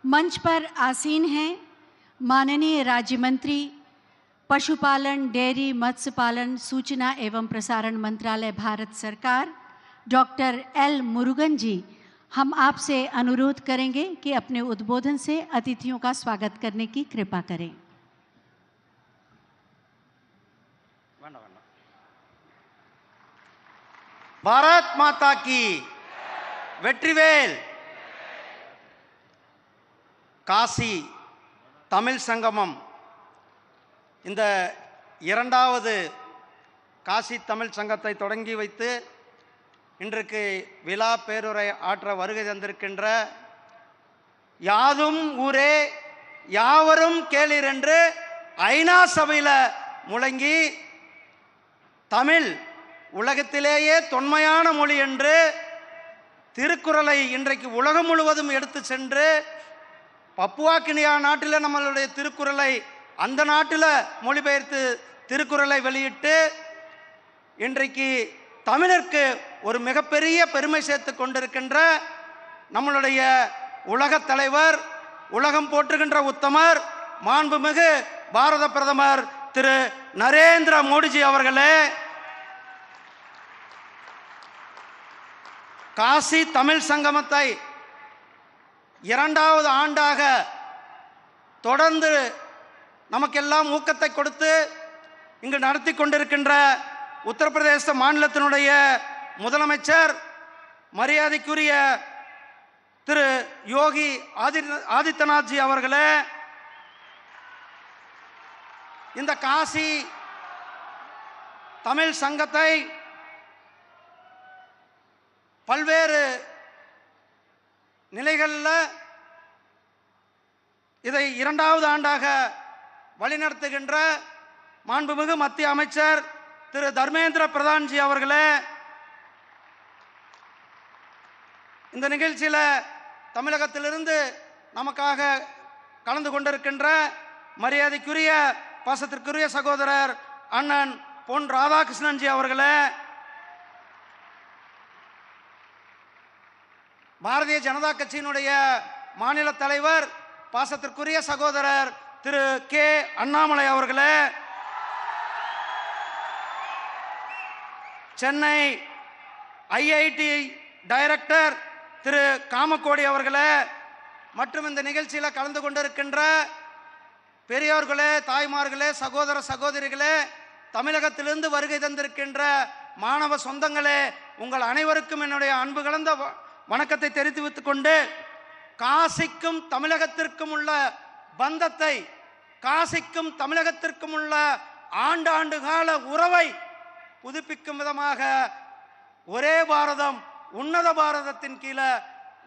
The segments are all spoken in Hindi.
मंच पर आसीन हैं माननीय राज्य मंत्री पशुपालन, डेयरी, मत्स्य पालन, सूचना एवं प्रसारण मंत्रालय, भारत सरकार, डॉक्टर एल मुरुगन जी। हम आपसे अनुरोध करेंगे कि अपने उद्बोधन से अतिथियों का स्वागत करने की कृपा करें। भारत माता की வெற்றிவேல். காசி தமிழ் சங்கமம் இந்த இரண்டாவது காசி தமிழ் சங்கத்தை தொடங்கி வைத்து இன்றைக்கு விழா பேருரை ஆற்ற வருகை தந்திருக்கின்ற யாதும் ஊரே யாவரும் கேளீர் என்று ஐநா சபையில் முழங்கி தமிழ் உலகத்திலேயே தொன்மையான மொழி என்று திருக்குறளை இன்றைக்கு உலகம் முழுவதும் எடுத்து சென்று பப்புவா கினியா நாட்டில் நம்மளுடைய திருக்குறளை அந்த நாட்டில் மொழிபெயர்த்து திருக்குறளை வெளியிட்டு இன்றைக்கு தமிழருக்கு ஒரு மிகப்பெரிய பெருமை சேர்த்து கொண்டிருக்கின்ற நம்மளுடைய உலகத் தலைவர், உலகம் போற்றுகின்ற உத்தமர், மாண்புமிகு பாரத பிரதமர் திரு நரேந்திர மோடிஜி அவர்களே, காசி தமிழ் சங்கமத்தை இரண்டாவது ஆண்டாக தொடர்ந்து நமக்கெல்லாம் ஊக்கத்தை கொடுத்து இங்கு நடத்தி கொண்டிருக்கின்ற உத்தரப்பிரதேச மாநிலத்தினுடைய முதலமைச்சர் மரியாதைக்குரிய திரு யோகி ஆதித்யநாத்ஜி அவர்களே, இந்த காசி தமிழ் சங்கத்தை பல்வேறு நிலைகளில் இதை இரண்டாவது ஆண்டாக வழிநடத்துகின்ற மாண்புமிகு மத்திய அமைச்சர் திரு தர்மேந்திர பிரதான்ஜி அவர்களே, இந்த நிகழ்ச்சியில் தமிழகத்திலிருந்து நமக்காக கலந்து கொண்டிருக்கின்ற மரியாதைக்குரிய பாசத்திற்குரிய சகோதரர் அண்ணன் பொன் ராதாகிருஷ்ணன்ஜி அவர்களே, பாரதிய ஜனதா கட்சியினுடைய மாநில தலைவர் பாசத்திற்குரிய சகோதரர் திரு கே அண்ணாமலை அவர்களே, சென்னை ஐஐடி டைரக்டர் திரு காமக்கோடி அவர்களே, மற்றும் இந்த நிகழ்ச்சியில் கலந்து கொண்டிருக்கின்ற பெரியோர்களே, தாய்மார்களே, சகோதர சகோதரிகளே, தமிழகத்திலிருந்து வருகை தந்திருக்கின்ற மாணவ சொந்தங்களே, உங்கள் அனைவருக்கும் என்னுடைய அன்பு கலந்த வணக்கத்தை தெரிவித்துக் கொண்டு, காசிக்கும் தமிழகத்திற்கும் உள்ள பந்தத்தை, காசிக்கும் தமிழகத்திற்கும் உள்ள ஆண்டாண்டு கால உறவை புதுப்பிக்கும் விதமாக ஒரே பாரதம் உன்னத பாரதத்தின் கீழே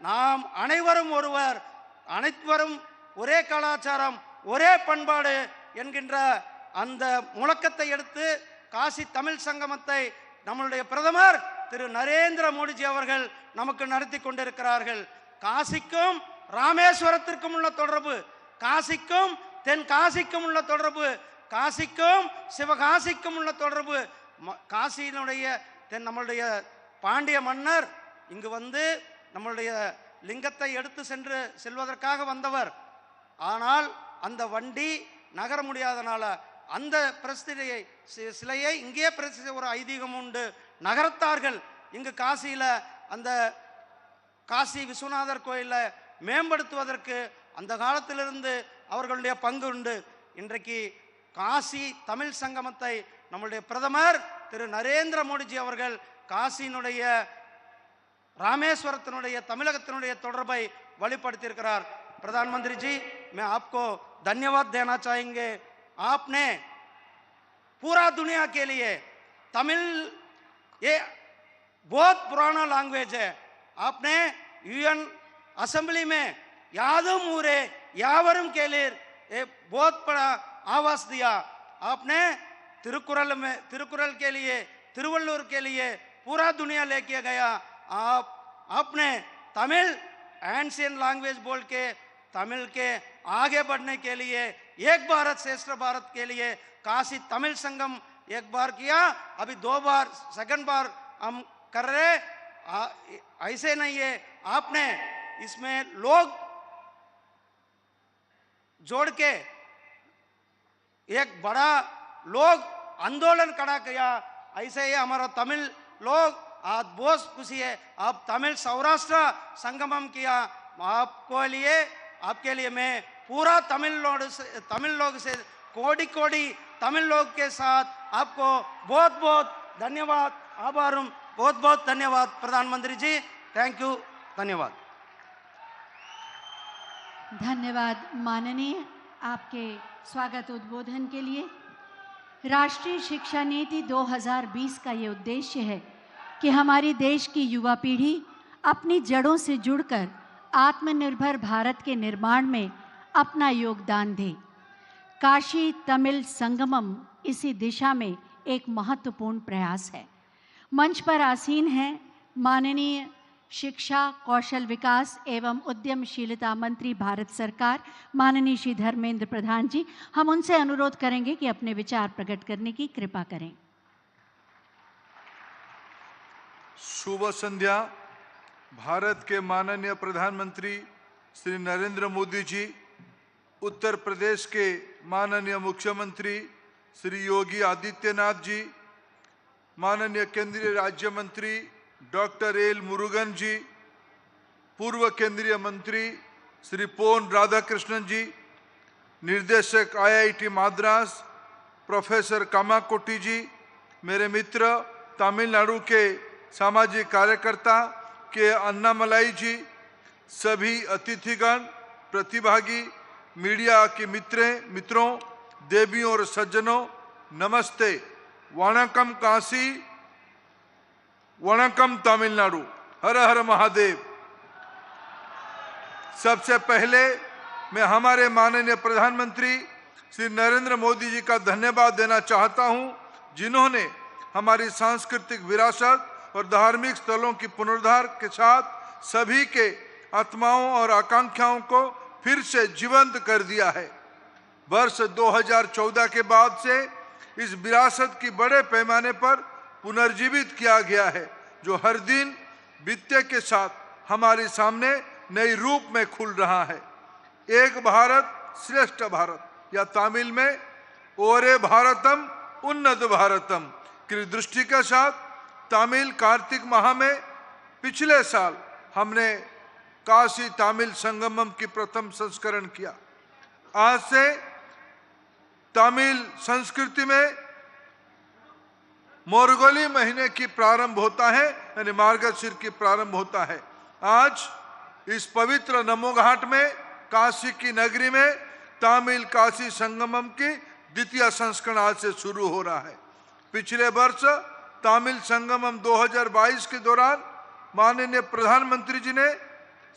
நாம் அனைவரும் ஒருவர், அனைவரும் ஒரே கலாச்சாரம், ஒரே பண்பாடு என்கின்ற அந்த முழக்கத்தை எடுத்து காசி தமிழ் சங்கமத்தை நம்மளுடைய பிரதமர் திரு நரேந்திர மோடிஜி அவர்கள் நமக்கு நடத்தி கொண்டிருக்கிறார்கள். காசிக்கும் ராமேஸ்வரத்திற்கும் உள்ள தொடர்பு, காசிக்கும் தென் காசிக்கும் உள்ள தொடர்பு, காசிக்கும் சிவகாசிக்கும் உள்ள தொடர்பு. காசியினுடைய நம்மளுடைய பாண்டிய மன்னர் இங்கு வந்து நம்மளுடைய லிங்கத்தை எடுத்து செல்வதற்காக வந்தவர். ஆனால் அந்த வண்டி நகர முடியாதனால அந்த பிரதிஷ்டையை சிலையை இங்கே பிரதிஷ்டை ஒரு ஐதீகம் உண்டு, நகரத்தார்கள் இங்கு காசியில் அந்த காசி விஸ்வநாதர் கோயிலில் மேம்படுத்துவதற்கு அந்த காலத்திலிருந்து அவர்களுடைய பங்கு உண்டு. இன்றைக்கு காசி தமிழ் சங்கமத்தை நம்முடைய பிரதமர் திரு நரேந்திர மோடிஜி அவர்கள் காசியினுடைய ராமேஸ்வரத்தினுடைய தமிழகத்தினுடைய தொடர்பை வலுப்படுத்தியிருக்கிறார். प्रधानमंत्री जी, मैं आपको धन्यवाद देना चाहेंगे. आपने पूरा दुनिया के लिए तमिल ये बहुत पुराना लैंग्वेज है. आपने यूएन असेंबली में यादुम ऊरे यावरुम केलीर ये बहुत बड़ा आवाज दिया. आपने तिरुकुरल के लिए, तिरुवल्लुवर के लिए पूरा दुनिया लेके गया. आपने तमिल एंशियंट लैंग्वेज बोल के तमिल के आगे बढ़ने के लिए, एक भारत श्रेष्ठ भारत के लिए काशी तमिल संगम एक बार किया, अभी 2 बार, सेकंड बार हम कर रहे. ऐसे नहीं है, आपने इसमें लोग जोड़ के एक बड़ा लोग आंदोलन खड़ा किया। ऐसे ही हमारा तमिल लोग आज बहुत खुशी है। आप तमिल सौराष्ट्र संगमम किया, आपके लिए मैं पूरा तमिल लोग से कोटि कोटि तमिल लोग के साथ आपको बहुत बहुत धन्यवाद, आभार, बहुत बहुत धन्यवाद प्रधानमंत्री जी। थैंक यू, धन्यवाद। धन्यवाद माननीय, आपके स्वागत उद्बोधन के लिए। राष्ट्रीय शिक्षा नीति 2020 का ये उद्देश्य है कि हमारी देश की युवा पीढ़ी अपनी जड़ों से जुड़कर आत्मनिर्भर भारत के निर्माण में अपना योगदान दे। काशी तमिल संगमम इसी दिशा में एक महत्वपूर्ण प्रयास है। मंच पर आसीन हैं माननीय शिक्षा, कौशल विकास एवं उद्यमशीलता मंत्री भारत सरकार माननीय श्री धर्मेंद्र प्रधान जी। हम उनसे अनुरोध करेंगे कि अपने विचार प्रकट करने की कृपा करें। शुभ संध्या। भारत के माननीय प्रधानमंत्री श्री नरेंद्र मोदी जी, उत्तर प्रदेश के माननीय मुख्यमंत्री श्री योगी आदित्यनाथ जी, माननीय केंद्रीय राज्य मंत्री डॉक्टर एल मुरुगन जी, पूर्व केंद्रीय मंत्री श्री पोन राधाकृष्णन जी, निर्देशक IIT मद्रास प्रोफेसर कामाकोटी जी, मेरे मित्र तमिलनाडु के सामाजिक कार्यकर्ता के अन्नामलाई जी, सभी अतिथिगण, प्रतिभागी, मीडिया के मित्रों, देवियों और सज्जनों, नमस्ते। वणकम काशी, वणकम तमिलनाडु, हर हर महादेव। सबसे पहले मैं हमारे माननीय प्रधानमंत्री श्री नरेंद्र मोदी जी का धन्यवाद देना चाहता हूं, जिन्होंने हमारी सांस्कृतिक विरासत और धार्मिक स्थलों की पुनरुद्धार के साथ सभी के आत्माओं और आकांक्षाओं को फिर से जीवंत कर दिया है। वर्ष 2014 के बाद से इस विरासत की बड़े पैमाने पर पुनर्जीवित किया गया है, जो हर दिन बीतने के साथ हमारे सामने नई रूप में खुल रहा है। एक भारत श्रेष्ठ भारत या तमिल में ओरे भारतम उन्नत भारतम की दृष्टि के साथ तमिल कार्तिक माह में पिछले साल हमने काशी तमिल संगमम की प्रथम संस्करण किया। आज से तमिल संस्कृति में मोरगोली महीने की प्रारंभ होता है, यानी मार्गशीर की प्रारंभ होता है। आज इस पवित्र नमो घाट में काशी की नगरी में तमिल काशी संगमम की द्वितीय संस्करण आज से शुरू हो रहा है। पिछले वर्ष तमिल संगमम 2022 के दौरान माननीय प्रधानमंत्री जी ने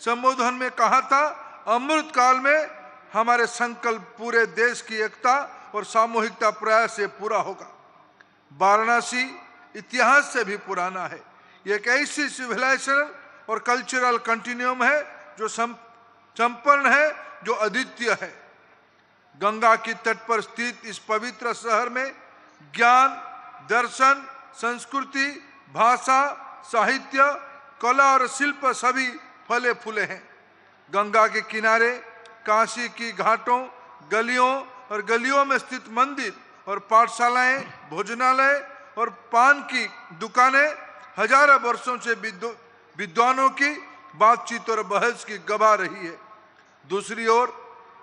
संबोधन में कहा था, अमृत काल में हमारे संकल्प पूरे देश की एकता और सामूहिकता प्रयास से पूरा होगा। वाराणसी इतिहास से भी पुराना है। ये एक ऐसी सिविलाइजेशन और कल्चरल कंटिन्यूम है जो संपन्न है, जो अद्वितीय है। गंगा की तट पर स्थित इस पवित्र शहर में ज्ञान, दर्शन, संस्कृति, भाषा, साहित्य, कला और शिल्प सभी फले फूले हैं। गंगा के किनारे काशी की घाटों, गलियों और गलियों में स्थित मंदिर और पाठशालाएं, भोजनालय और पान की दुकानें हजारों वर्षों से विद्वानों की बातचीत और बहस की गवाह रही है। दूसरी ओर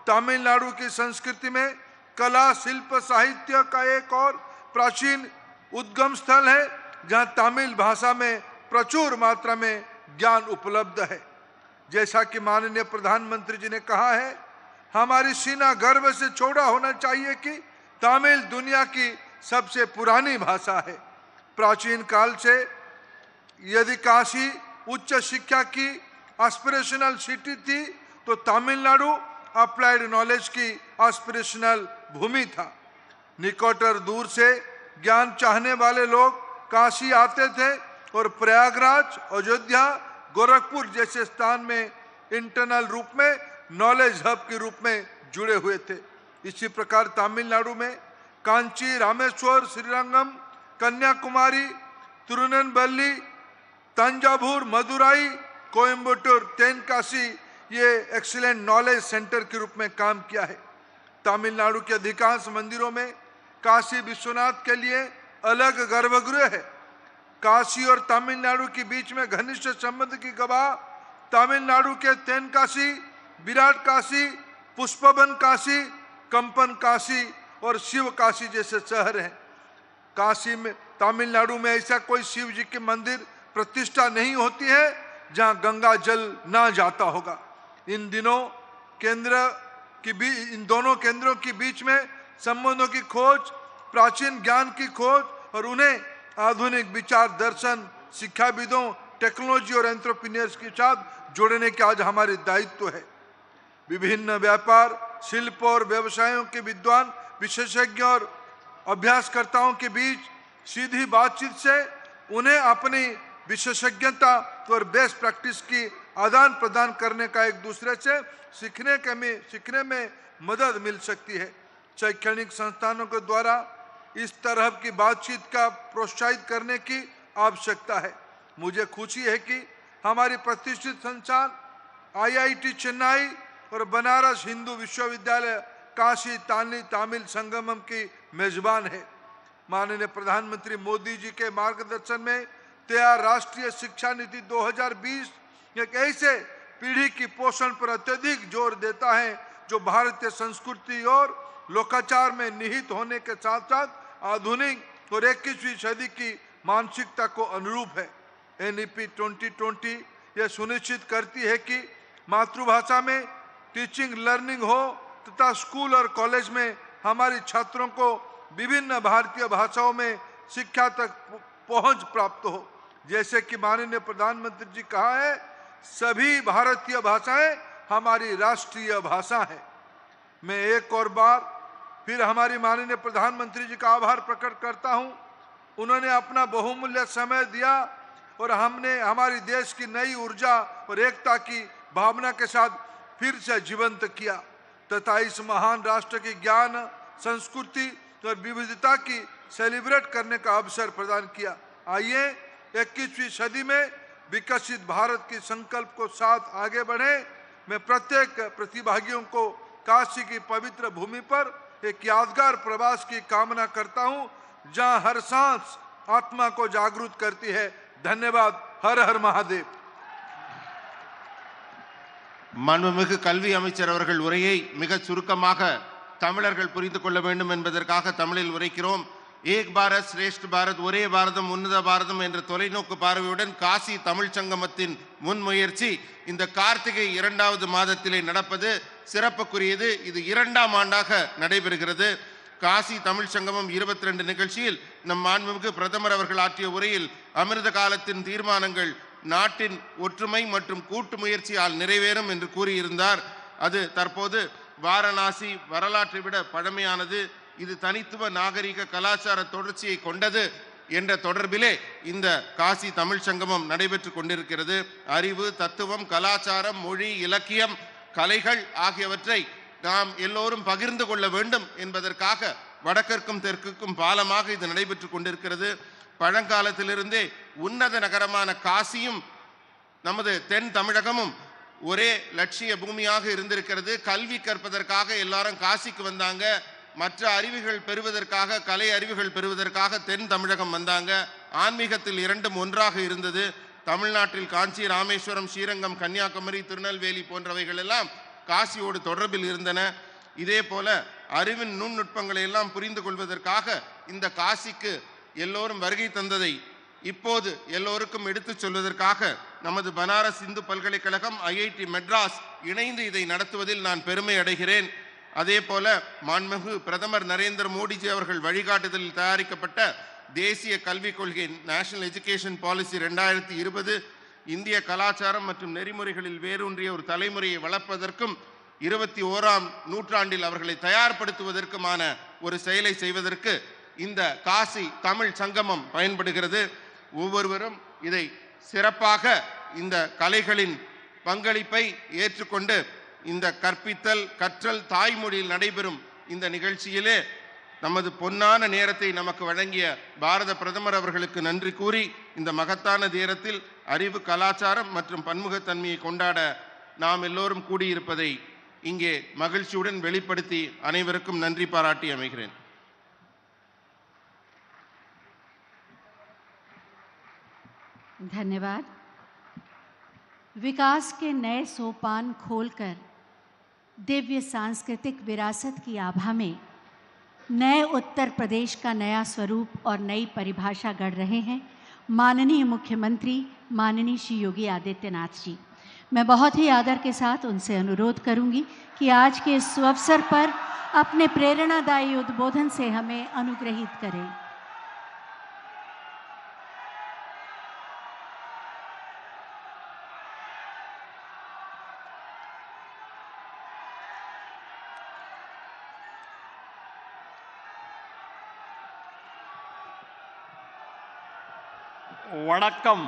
तमिलनाडु की संस्कृति में कला, शिल्प, साहित्य का एक और प्राचीन उद्गम स्थल है, जहां तमिल भाषा में प्रचुर मात्रा में ज्ञान उपलब्ध है। जैसा कि माननीय प्रधानमंत्री जी ने कहा है, हमारी सीना गर्व से चौड़ा होना चाहिए कि तमिल दुनिया की सबसे पुरानी भाषा है। प्राचीन काल से यदि काशी उच्च शिक्षा की एस्पिरेशनल सिटी थी, तो तमिलनाडु अप्लाइड नॉलेज की एस्पिरेशनल भूमि था। निकट और दूर से ज्ञान चाहने वाले लोग काशी आते थे और प्रयागराज, अयोध्या, गोरखपुर जैसे स्थान में इंटरनल रूप में नॉलेज हब के रूप में जुड़े हुए थे। इसी प्रकार तमिलनाडु में कांची, रामेश्वर, श्रीरंगम, कन्याकुमारी, तिरुनेलवेली, तंजावुर, मदुराई, कोयम्बटूर, तेनकाशी ये एक्सीलेंट नॉलेज सेंटर के रूप में काम किया है। तमिलनाडु के अधिकांश मंदिरों में काशी विश्वनाथ के लिए अलग गर्भगृह है। काशी और तमिलनाडु के बीच में घनिष्ठ संबंध की गवाह तमिलनाडु के तेनकाशी, विराट काशी, पुष्पवन काशी, कंपन काशी और शिव काशी जैसे शहर हैं। काशी में, तमिलनाडु में ऐसा कोई शिव जी के मंदिर प्रतिष्ठा नहीं होती है जहां गंगा जल ना जाता होगा। इन दोनों केंद्रों के बीच में संबंधों की खोज, प्राचीन ज्ञान की खोज और उन्हें आधुनिक विचार, दर्शन, शिक्षाविदों, टेक्नोलॉजी और एंटरप्रेन्योर्स के साथ जोड़ने के आज हमारे दायित्व है। विभिन्न व्यापार, शिल्प और व्यवसायों के विद्वान, विशेषज्ञ और अभ्यासकर्ताओं के बीच सीधी बातचीत से उन्हें अपनी विशेषज्ञता और बेस्ट प्रैक्टिस की आदान प्रदान करने का एक दूसरे से सीखने में मदद मिल सकती है। शैक्षणिक संस्थानों के द्वारा इस तरह की बातचीत का प्रोत्साहित करने की आवश्यकता है। मुझे खुशी है कि हमारी प्रतिष्ठित संस्थान IIT चेन्नई और बनारस हिंदू विश्वविद्यालय काशी तमिल संगमम की मेजबान है। माननीय प्रधानमंत्री मोदी जी के मार्गदर्शन में तैयार राष्ट्रीय शिक्षा नीति 2020 एक ऐसे पीढ़ी की पोषण पर अत्यधिक जोर देता है जो भारतीय संस्कृति और लोकाचार में निहित होने के साथ साथ आधुनिक और 21वीं सदी की मानसिकता को अनुरूप है। NEP 2020 यह सुनिश्चित करती है कि मातृभाषा में टीचिंग लर्निंग हो तथा स्कूल और कॉलेज में हमारे छात्रों को विभिन्न भारतीय भाषाओं में शिक्षा तक पहुंच प्राप्त हो। जैसे कि माननीय प्रधानमंत्री जी कहा है, सभी भारतीय भाषाएं हमारी राष्ट्रीय भाषा है। मैं एक और बार फिर हमारी माननीय प्रधानमंत्री जी का आभार प्रकट करता हूं। उन्होंने अपना बहुमूल्य समय दिया और हमने हमारी देश की नई ऊर्जा और एकता की भावना के साथ फिर से जीवंत किया तथा इस महान राष्ट्र की ज्ञान, संस्कृति और विविधता की सेलिब्रेट करने का अवसर प्रदान किया। आइए 21वीं सदी में विकसित भारत की संकल्प को साथ आगे बढ़े। मैं प्रत्येक प्रतिभागियों को काशी की पवित्र भूमि पर एक यादगार प्रवास की कामना करता हूं, जहां हर सांस आत्मा को जागरूक करती है। धन्यवाद। हर हर महादेव। மாண்புமிகு கல்வி அமைச்சர் அவர்கள் உரையை மிக சுருக்கமாக தமிழர்கள் புரிந்து கொள்ள வேண்டும் என்பதற்காக தமிழில் உரைக்கிறோம். ஏக் பாரத் ஸ்ரேஷ்ட பாரத், ஒரே பாரதம் உன்னத பாரதம் என்ற தொலைநோக்கு பார்வையுடன் காசி தமிழ் சங்கமத்தின் முன்முயற்சி இந்த கார்த்திகை 2வது மாதத்திலே நடப்பது சிறப்புக்குரியது. இது 2ஆம் ஆண்டாக நடைபெறுகிறது. காசி தமிழ் சங்கமம் 22 நிகழ்ச்சியில் நம் மாண்புமிகு பிரதமர் அவர்கள் ஆற்றிய உரையில் அமிர்த காலத்தின் தீர்மானங்கள் நாட்டின் ஒற்றுமை மற்றும் கூட்டு முயற்சியால் நிறைவேறும் என்று கூறியிருந்தார். அது தற்போது வாரணாசி வரலாற்றை விட பழமையானது, இது தனித்துவ நாகரிக கலாச்சார தொடர்ச்சியை கொண்டது என்ற தொடர்பிலே இந்த காசி தமிழ் சங்கமம் நடைபெற்று கொண்டிருக்கிறது. அறிவு, தத்துவம், கலாச்சாரம், மொழி, இலக்கியம், கலைகள் ஆகியவற்றை நாம் எல்லோரும் பகிர்ந்து கொள்ள வேண்டும் என்பதற்காக வடக்கிற்கும் தெற்குக்கும் பாலமாக இது நடைபெற்று கொண்டிருக்கிறது. பழங்காலத்திலிருந்தே உன்னத நகரமான காசியும் நமது தென் தமிழகமும் ஒரே லட்சிய பூமியாக இருந்திருக்கிறது. கல்வி கற்பதற்காக எல்லாரும் காசிக்கு வந்தாங்க. மற்ற அறிவுகள் பெறுவதற்காக, கலை அறிவுகள் பெறுவதற்காக தென் தமிழகம் வந்தாங்க. ஆன்மீகத்தில் இரண்டும் ஒன்றாக இருந்தது. தமிழ்நாட்டில் காஞ்சி, ராமேஸ்வரம், ஸ்ரீரங்கம், கன்னியாகுமரி, திருநெல்வேலி போன்றவைகள் எல்லாம் காசியோடு தொடர்பில் இருந்தன. இதே போல அறிவின் நுண்ணுட்பங்களை எல்லாம் புரிந்து கொள்வதற்காக இந்த காசிக்கு எல்லோரும் வருகை தந்ததை இப்போது எல்லோருக்கும் எடுத்துச் சொல்வதற்காக நமது பனாரஸ் இந்து பல்கலைக்கழகம், IIT மெட்ராஸ் இணைந்து இதை நடத்துவதில் நான் பெருமை அடைகிறேன். அதே போல மாண்புமிகு பிரதமர் நரேந்திர மோடிஜி அவர்கள் வழிகாட்டுதலில் தயாரிக்கப்பட்ட தேசிய கல்விக் கொள்கை நேஷனல் எஜுகேஷன் பாலிசி 2020 இந்திய கலாச்சாரம் மற்றும் நெறிமுறைகளில் வேரூன்றிய ஒரு தலைமுறையை வளர்ப்பதற்கும் 21ஆம் நூற்றாண்டில் அவர்களை தயார்படுத்துவதற்குமான ஒரு செயலை செய்வதற்கு இந்த காசி தமிழ் சங்கமம் பயன்படுகிறது. ஒவ்வொருவரும் இதை சிறப்பாக இந்த கலைகளின் பங்களிப்பை ஏற்றுக்கொண்டு இந்த கற்பித்தல், கற்றல் தாய்மொழியில் நடைபெறும் இந்த நிகழ்ச்சியிலே நமது பொன்னான நேரத்தை நமக்கு வழங்கிய பாரத பிரதமர் அவர்களுக்கு நன்றி கூறி, இந்த மகத்தான நேரத்தில் அறிவு, கலாச்சாரம் மற்றும் பன்முகத்தன்மையை கொண்டாட நாம் எல்லோரும் கூடியிருப்பதை இங்கே மகிழ்ச்சியுடன் வெளிப்படுத்தி அனைவருக்கும் நன்றி பாராட்டி அமைகிறேன். धन्यवाद। विकास के नए सोपान खोलकर दिव्य सांस्कृतिक विरासत की आभा में नए उत्तर प्रदेश का नया स्वरूप और नई परिभाषा गढ़ रहे हैं माननीय मुख्यमंत्री माननीय श्री योगी आदित्यनाथ जी। मैं बहुत ही आदर के साथ उनसे अनुरोध करूंगी कि आज के इस अवसर पर अपने प्रेरणादायी उद्बोधन से हमें अनुग्रहित करें। வணக்கம்.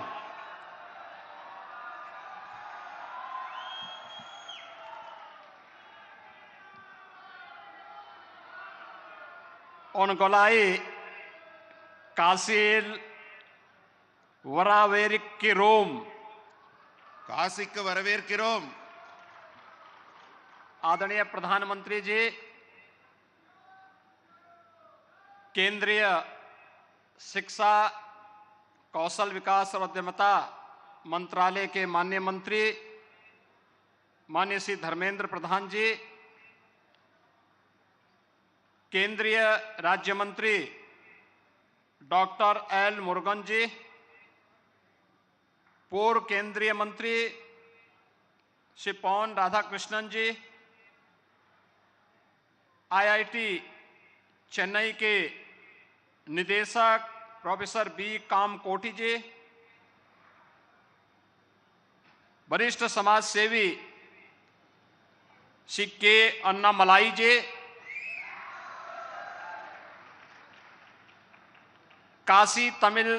Onkolai Kasil வரவேற்கிறோம். காசிக்கு வரவேற்கிறோம். आदरणीय प्रधानमंत्री जी, केंद्रीय शिक्षा कौशल विकास और उद्यमिता मंत्रालय के माननीय मंत्री माननीय श्री धर्मेंद्र प्रधान जी, केंद्रीय राज्य मंत्री डॉक्टर एल मुरुगन जी, पूर्व केंद्रीय मंत्री श्री पॉन राधाकृष्णन जी, आईआईटी चेन्नई के निदेशक प्रोफेसर बी कामकोटी जी, वरिष्ठ समाज सेवी श्री के अन्नामलाई जी, काशी तमिल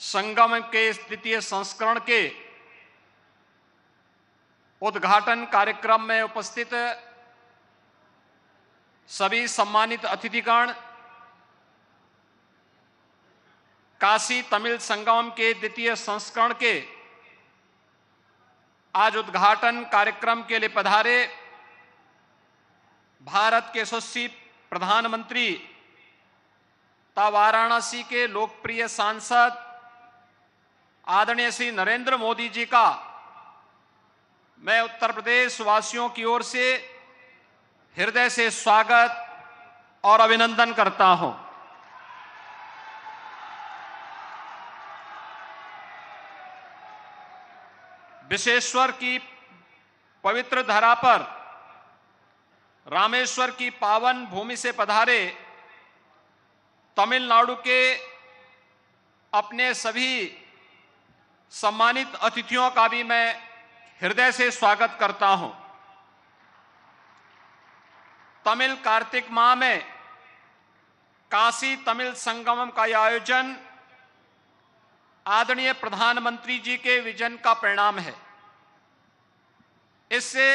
संगम के द्वितीय संस्करण के उद्घाटन कार्यक्रम में उपस्थित सभी सम्मानित अतिथिगण, काशी तमिल संगम के द्वितीय संस्करण के आज उद्घाटन कार्यक्रम के लिए पधारे भारत के यशस्वी प्रधानमंत्री तथा वाराणसी के लोकप्रिय सांसद आदरणीय श्री नरेंद्र मोदी जी का मैं उत्तर प्रदेश वासियों की ओर से हृदय से स्वागत और अभिनंदन करता हूं। विश्वेश्वर की पवित्र धरा पर रामेश्वर की पावन भूमि से पधारे तमिलनाडु के अपने सभी सम्मानित अतिथियों का भी मैं हृदय से स्वागत करता हूं। तमिल कार्तिक माह में काशी तमिल संगमम का यह आयोजन आदरणीय प्रधानमंत्री जी के विजन का परिणाम है। इससे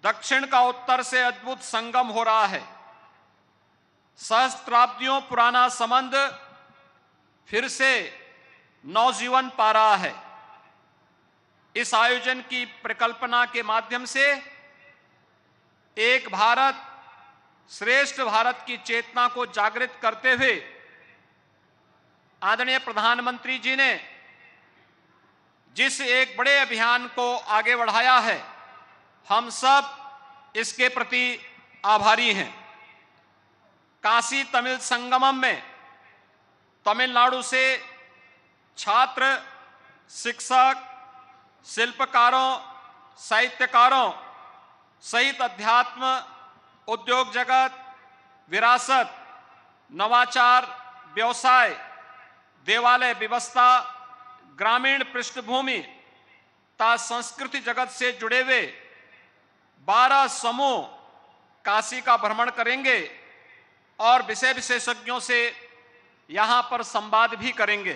दक्षिण का उत्तर से अद्भुत संगम हो रहा है। सहस्त्राब्दियों पुराना संबंध फिर से नवजीवन पा रहा है। इस आयोजन की परिकल्पना के माध्यम से एक भारत श्रेष्ठ भारत की चेतना को जागृत करते हुए आदरणीय प्रधानमंत्री जी ने जिस एक बड़े अभियान को आगे बढ़ाया है, हम सब इसके प्रति आभारी हैं। काशी तमिल संगमम में तमिलनाडु से छात्र, शिक्षक, शिल्पकारों, साहित्यकारों सहित अध्यात्म, उद्योग जगत, विरासत, नवाचार, व्यवसाय, देवालय व्यवस्था, ग्रामीण पृष्ठभूमि तथा संस्कृति जगत से जुड़े हुए 12 समूह काशी का भ्रमण करेंगे और विषय विशेषज्ञों से यहां पर संवाद भी करेंगे।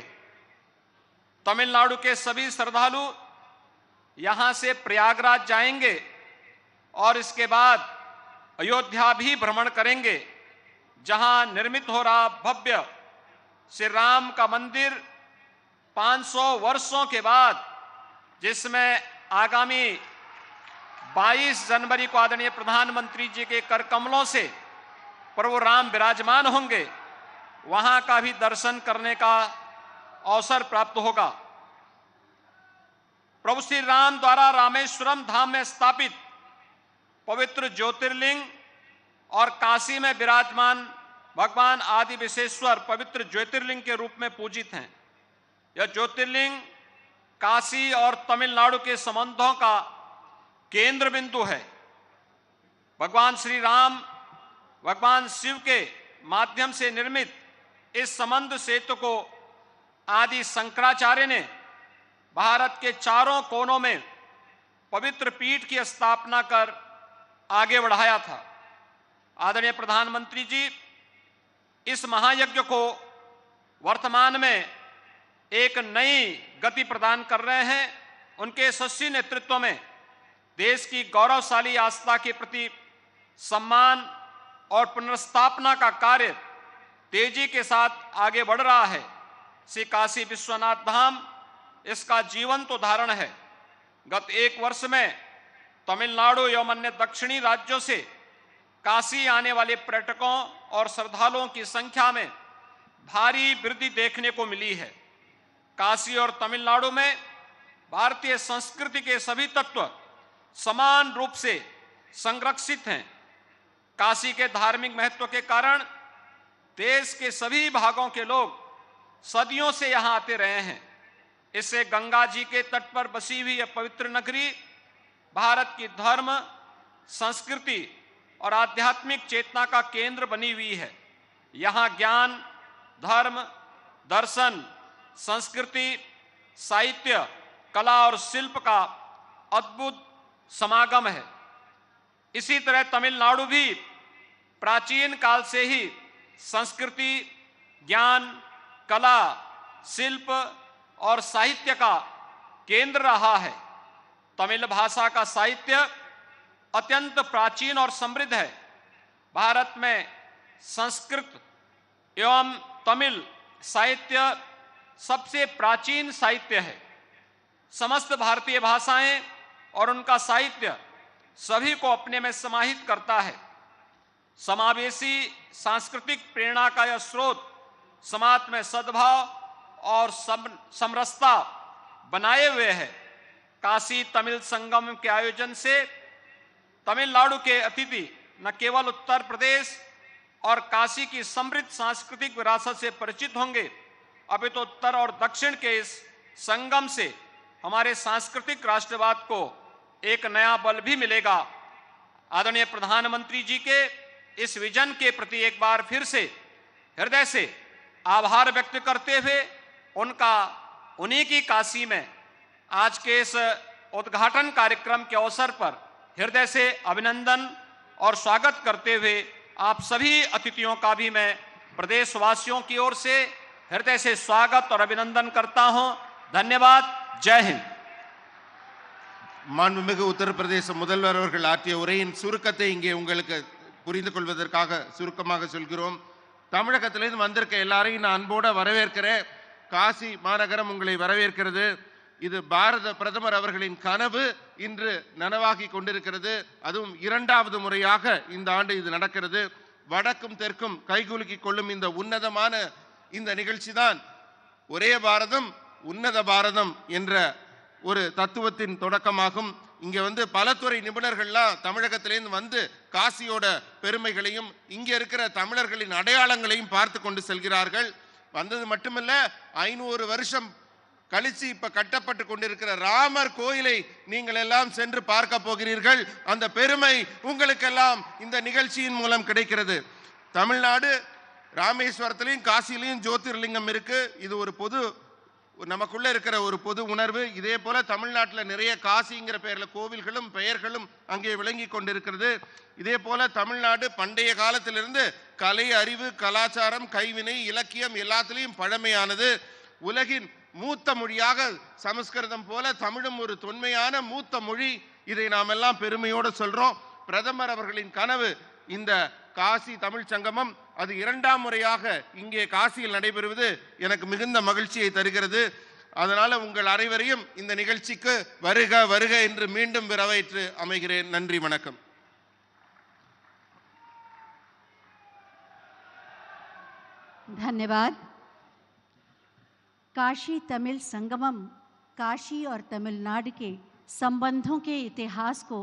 तमिलनाडु के सभी श्रद्धालु यहां से प्रयागराज जाएंगे और इसके बाद अयोध्या भी भ्रमण करेंगे, जहां निर्मित हो रहा भव्य श्री राम का मंदिर 500 वर्षों के बाद, जिसमें आगामी 22 जनवरी को आदरणीय प्रधानमंत्री जी के कर कमलों से प्रभु राम विराजमान होंगे, वहां का भी दर्शन करने का अवसर प्राप्त होगा। प्रभु श्री राम द्वारा रामेश्वरम धाम में स्थापित पवित्र ज्योतिर्लिंग और काशी में विराजमान भगवान आदि विश्वेश्वर पवित्र ज्योतिर्लिंग के रूप में पूजित हैं। यह ज्योतिर्लिंग काशी और तमिलनाडु के संबंधों का केंद्र बिंदु है। भगवान श्री राम भगवान शिव के माध्यम से निर्मित इस संबंध सेतु को आदि शंकराचार्य ने भारत के चारों कोनों में पवित्र पीठ की स्थापना कर आगे बढ़ाया था। आदरणीय प्रधानमंत्री जी इस महायज्ञ को वर्तमान में एक नई गति प्रदान कर रहे हैं। उनके यशस्वी नेतृत्व में देश की गौरवशाली आस्था के प्रति सम्मान और पुनर्स्थापना का कार्य तेजी के साथ आगे बढ़ रहा है। श्री काशी विश्वनाथ धाम इसका जीवंत उदाहरण है। गत एक वर्ष में तमिलनाडु एवं अन्य दक्षिणी राज्यों से काशी आने वाले पर्यटकों और श्रद्धालुओं की संख्या में भारी वृद्धि देखने को मिली है। काशी और तमिलनाडु में भारतीय संस्कृति के सभी तत्व समान रूप से संरक्षित हैं। काशी के धार्मिक महत्व के कारण देश के सभी भागों के लोग सदियों से यहाँ आते रहे हैं। इससे गंगा जी के तट पर बसी हुई यह पवित्र नगरी भारत की धर्म, संस्कृति और आध्यात्मिक चेतना का केंद्र बनी हुई है। यहाँ ज्ञान, धर्म, दर्शन, संस्कृति, साहित्य, कला और शिल्प का अद्भुत समागम है। इसी तरह तमिलनाडु भी प्राचीन काल से ही संस्कृति, ज्ञान, कला, शिल्प और साहित्य का केंद्र रहा है। तमिल भाषा का साहित्य अत्यंत प्राचीन और समृद्ध है। भारत में संस्कृत एवं तमिल साहित्य सबसे प्राचीन साहित्य है। समस्त भारतीय भाषाएं और उनका साहित्य सभी को अपने में समाहित करता है। समावेशी सांस्कृतिक प्रेरणा का यह स्रोत समाज में सद्भाव और समरसता बनाए हुए है। काशी तमिल संगम के आयोजन से तमिलनाडु के अतिथि न केवल उत्तर प्रदेश और काशी की समृद्ध सांस्कृतिक विरासत से परिचित होंगे, अभी तो उत्तर और दक्षिण के इस संगम से हमारे सांस्कृतिक राष्ट्रवाद को एक नया बल भी मिलेगा। आदरणीय प्रधानमंत्री जी के इस विजन के प्रति एक बार फिर से हृदय से आभार व्यक्त करते हुए उन्हीं की काशी में आज के इस उद्घाटन कार्यक्रम के अवसर पर हृदय से अभिनंदन और स्वागत करते हुए आप सभी अतिथियों का भी मैं प्रदेशवासियों की ओर से हृदय से स्वागत और अभिनंदन करता हूं। धन्यवाद। जय हिंद। மாண்புமிகு உத்தரப்பிரதேச முதல்வர் அவர்கள் ஆற்றிய உரையின் சுருக்கத்தை இங்கே உங்களுக்கு புரிந்து கொள்வதற்காக சுருக்கமாக சொல்கிறோம். தமிழகத்திலிருந்து வந்திருக்க எல்லாரையும் நான் அன்போடு வரவேற்கிறேன். காசி மாநகரம் உங்களை வரவேற்கிறது. இது பாரத பிரதமர் அவர்களின் கனவு இன்று நனவாகி கொண்டிருக்கிறது. அதுவும் இரண்டாவது முறையாக இந்த ஆண்டு இது நடக்கிறது. வடக்கும் தெற்கும் கைகுலுக்கி கொள்ளும் இந்த உன்னதமான இந்த நிகழ்ச்சி தான் ஒரே பாரதம் உன்னத பாரதம் என்ற ஒரு தத்துவத்தின் தொடக்கமாகும். இங்கே வந்து பல துறை நிபுணர்கள்லாம் தமிழகத்திலேருந்து வந்து காசியோட பெருமைகளையும் இங்கே இருக்கிற தமிழர்களின் அடையாளங்களையும் பார்த்து கொண்டு செல்கிறார்கள். வந்தது மட்டுமல்ல, 500 வருஷம் கழிச்சு இப்ப கட்டப்பட்டு கொண்டிருக்கிற ராமர் கோயிலை நீங்கள் எல்லாம் சென்று பார்க்க போகிறீர்கள். அந்த பெருமை உங்களுக்கெல்லாம் இந்த நிகழ்ச்சியின் மூலம் கிடைக்கிறது. தமிழ்நாடு ராமேஸ்வரத்திலையும் காசியிலையும் ஜோதிர்லிங்கம் இருக்கு. இது ஒரு பொது நமக்குள்ள இருக்கிற ஒரு பொது உணர்வு. இதே போல தமிழ்நாட்டில் நிறைய காசிங்கிற பெயர்ல கோவில்களும் பெயர்களும் அங்கே விளங்கி கொண்டிருக்கிறது. இதே போல தமிழ்நாடு பண்டைய காலத்திலிருந்து கலை, அறிவு, கலாச்சாரம், கைவினை, இலக்கியம் எல்லாத்திலையும் பழமையானது. உலகின் மூத்த மொழியாக சமஸ்கிருதம் போல தமிழும் ஒரு தொன்மையான மூத்த மொழி. இதை நாம் எல்லாம் பெருமையோடு சொல்றோம். பிரதமர் அவர்களின் கனவு இந்த காசி தமிழ் சங்கமம், அது இரண்டாம் முறையாக இங்கே காசியில் நடைபெறுவது எனக்கு மிகுந்த மகிழ்ச்சியை தருகிறது. அதனால உங்கள் அனைவரையும் இந்த நிகழ்ச்சிக்கு வருக வருக என்று மீண்டும் வரவேற்று அமைகிறேன். நன்றி, வணக்கம். धन्यवाद। काशी तमिल संगमम काशी और तमिलनाडु के संबंधों के इतिहास को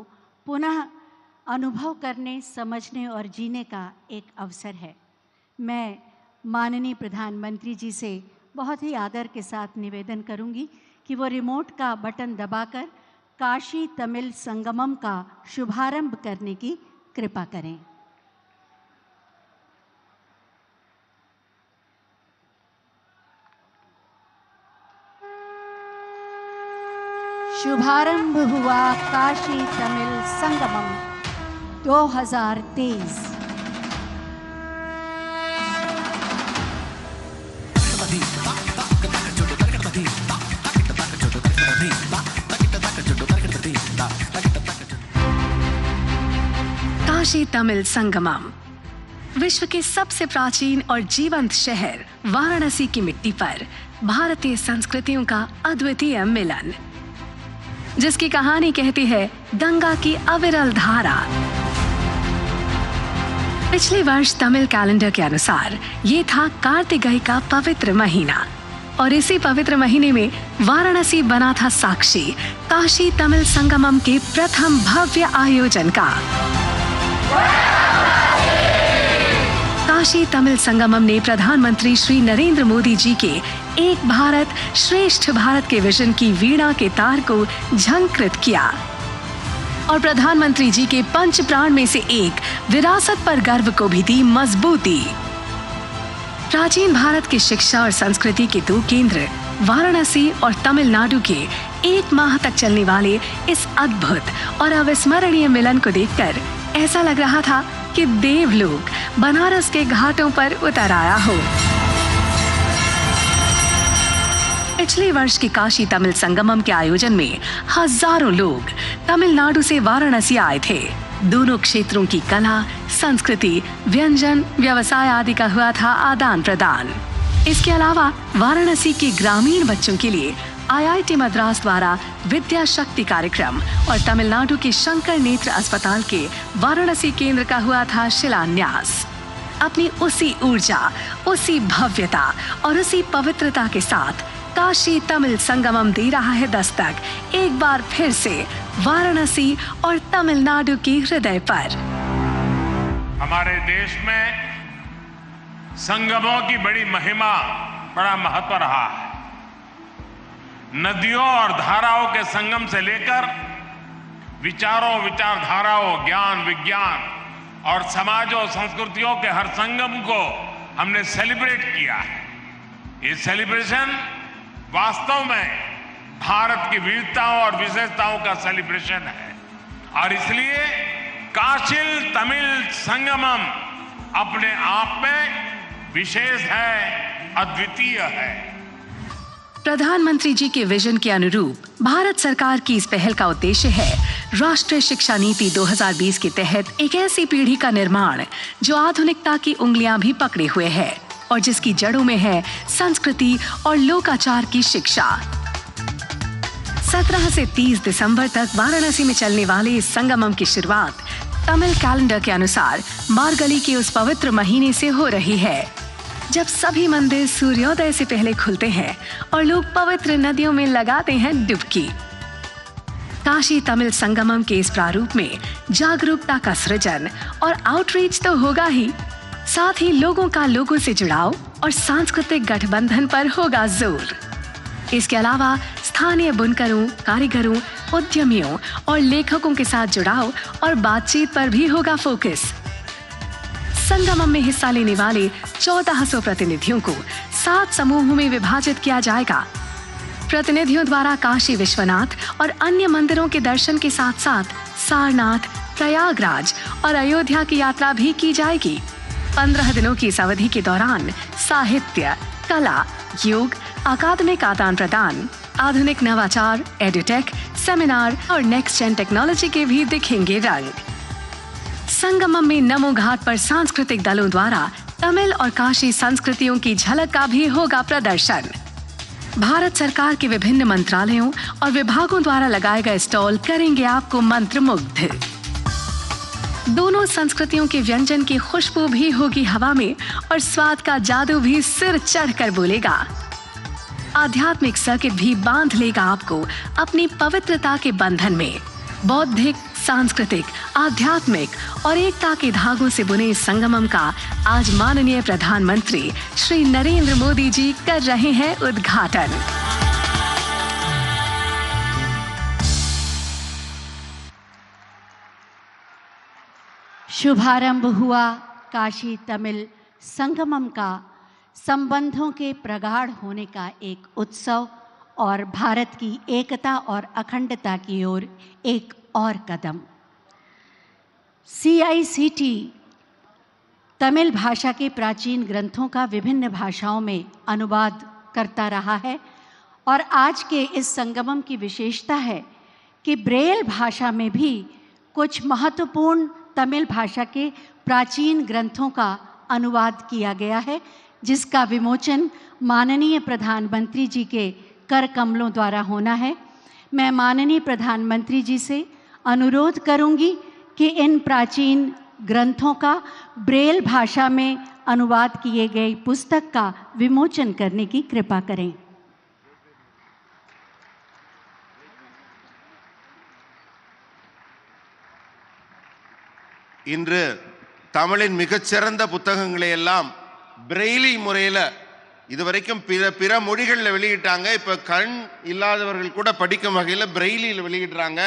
पुनः अनुभव करने, समझने और जीने का एक अवसर है। मैं माननीय प्रधानमंत्री जी से बहुत ही आदर के साथ निवेदन करूंगी कि वो रिमोट का बटन दबाकर काशी तमिल संगमम का शुभारंभ करने की कृपा करें। शुभारंभ हुआ काशी तमिल संगमम 2023। काशी तमिल संगमम विश्व के सबसे प्राचीन और जीवंत शहर वाराणसी की मिट्टी पर भारतीय संस्कृतियों का अद्वितीय मिलन, जिसकी कहानी कहती है गंगा की अविरल धारा। पिछले वर्ष तमिल कैलेंडर के अनुसार ये था कार्तिकेय का पवित्र महीना और इसी पवित्र महीने में वाराणसी बना था साक्षी काशी तमिल संगमम के प्रथम भव्य आयोजन का। काशी तमिल संगमम ने प्रधानमंत्री श्री नरेंद्र मोदी जी के एक भारत श्रेष्ठ भारत के विजन की वीणा के तार को झंकृत किया और प्रधानमंत्री जी के पंच प्राण में से एक विरासत पर गर्व को भी दी मजबूती। प्राचीन भारत की शिक्षा और संस्कृति के दो केंद्र वाराणसी और तमिलनाडु के एक माह तक चलने वाले इस अद्भुत और अविस्मरणीय मिलन को देखकर ऐसा लग रहा था कि देवलोक बनारस के घाटों पर उतर आया हो। पिछले वर्ष के काशी तमिल संगमम के आयोजन में हजारों लोग तमिलनाडु से वाराणसी आए थे। दोनों क्षेत्रों की कला, संस्कृति, व्यंजन, व्यवसाय आदि का हुआ था आदान प्रदान। इसके अलावा वाराणसी के ग्रामीण बच्चों के लिए IIT मद्रास द्वारा विद्या शक्ति कार्यक्रम और तमिलनाडु के शंकर नेत्र अस्पताल के वाराणसी केंद्र का हुआ था शिलान्यास। अपनी उसी ऊर्जा, उसी भव्यता और उसी पवित्रता के साथ काशी तमिल संगमम दे रहा है दस्तक एक बार फिर से वाराणसी और तमिलनाडु के हृदय पर। हमारे देश में संगमों की बड़ी महिमा, बड़ा महत्व रहा है। नदियों और धाराओं के संगम से लेकर विचारों, विचारधाराओं, ज्ञान, विज्ञान और समाजों, संस्कृतियों के हर संगम को हमने सेलिब्रेट किया है। ये सेलिब्रेशन वास्तव में भारत की विविधताओं और विशेषताओं का सेलिब्रेशन है और इसलिए काशी तमिल संगमम अपने आप में विशेष है, अद्वितीय है। प्रधानमंत्री जी के विजन के अनुरूप भारत सरकार की इस पहल का उद्देश्य है राष्ट्रीय शिक्षा नीति 2020 के तहत एक ऐसी पीढ़ी का निर्माण जो आधुनिकता की उंगलियां भी पकड़े हुए है और जिसकी जड़ों में है संस्कृति और लोकाचार की शिक्षा। 17 से 30 दिसंबर तक वाराणसी में चलने वाले इस संगमम की शुरुआत तमिल कैलेंडर के अनुसार मार्गली के उस पवित्र महीने से हो रही है, जब सभी मंदिर सूर्योदय से पहले खुलते हैं और लोग पवित्र नदियों में लगाते हैं डुबकी। काशी तमिल संगमम के इस प्रारूप में जागरूकता का सृजन और आउटरीच तो होगा ही, साथ ही लोगों का लोगों से जुड़ाव और सांस्कृतिक गठबंधन पर होगा जोर। इसके अलावा स्थानीय बुनकरों, कारीगरों, उद्यमियों और लेखकों के साथ जुड़ाव और बातचीत पर भी होगा फोकस। संगमम में हिस्सा लेने वाले 1400 प्रतिनिधियों को 7 समूहों में विभाजित किया जाएगा। प्रतिनिधियों द्वारा काशी विश्वनाथ और अन्य मंदिरों के दर्शन के साथ साथ सारनाथ, प्रयागराज और अयोध्या की यात्रा भी की जाएगी। 15 दिनों की इस अवधि के दौरान साहित्य, कला, योग, अकादमिक आदान प्रदान, आधुनिक नवाचार, एडुटेक, सेमिनार और नेक्स्ट जेन टेक्नोलॉजी के भी दिखेंगे रंग। संगमम में नमो घाट पर सांस्कृतिक दलों द्वारा तमिल और काशी संस्कृतियों की झलक का भी होगा प्रदर्शन। भारत सरकार के विभिन्न मंत्रालयों और विभागों द्वारा लगाए गए स्टॉल करेंगे आपको मंत्रमुग्ध। दोनों संस्कृतियों के व्यंजन की खुशबू भी होगी हवा में और स्वाद का जादू भी सिर चढ़कर बोलेगा। आध्यात्मिक सर्किट भी बांध लेगा आपको अपनी पवित्रता के बंधन में। बौद्धिक, सांस्कृतिक, आध्यात्मिक और एकता के धागों से बुने संगमम का आज माननीय प्रधानमंत्री श्री नरेंद्र मोदी जी कर रहे हैं उद्घाटन। शुभारंभ हुआ काशी तमिल संगमम का संबंधों के प्रगाढ़ होने का एक उत्सव और भारत की एकता और अखंडता की ओर एक और कदम। CICT तमिल भाषा के प्राचीन ग्रंथों का विभिन्न भाषाओं में अनुवाद करता रहा है और आज के इस संगमम की विशेषता है कि ब्रेल भाषा में भी कुछ महत्वपूर्ण तमिल भाषा के प्राचीन ग्रंथों का अनुवाद किया गया है, जिसका विमोचन माननीय प्रधानमंत्री जी के कर कमलों द्वारा होना है। मैं माननीय प्रधानमंत्री जी से अनुरोध करूंगी कि इन प्राचीन ग्रंथों का ब्रेल भाषा में अनुवाद किए गए पुस्तक का विमोचन करने की कृपा करें। இன்று தமிழின் மிகச்சிறந்த புத்தகங்களை எல்லாம் பிரெய்லி முறையில் இதுவரைக்கும் பிற மொழிகளில் வெளியிட்டாங்க. இப்போ கண் இல்லாதவர்கள் கூட படிக்கும் வகையில் பிரெய்லியில் வெளியிடுறாங்க.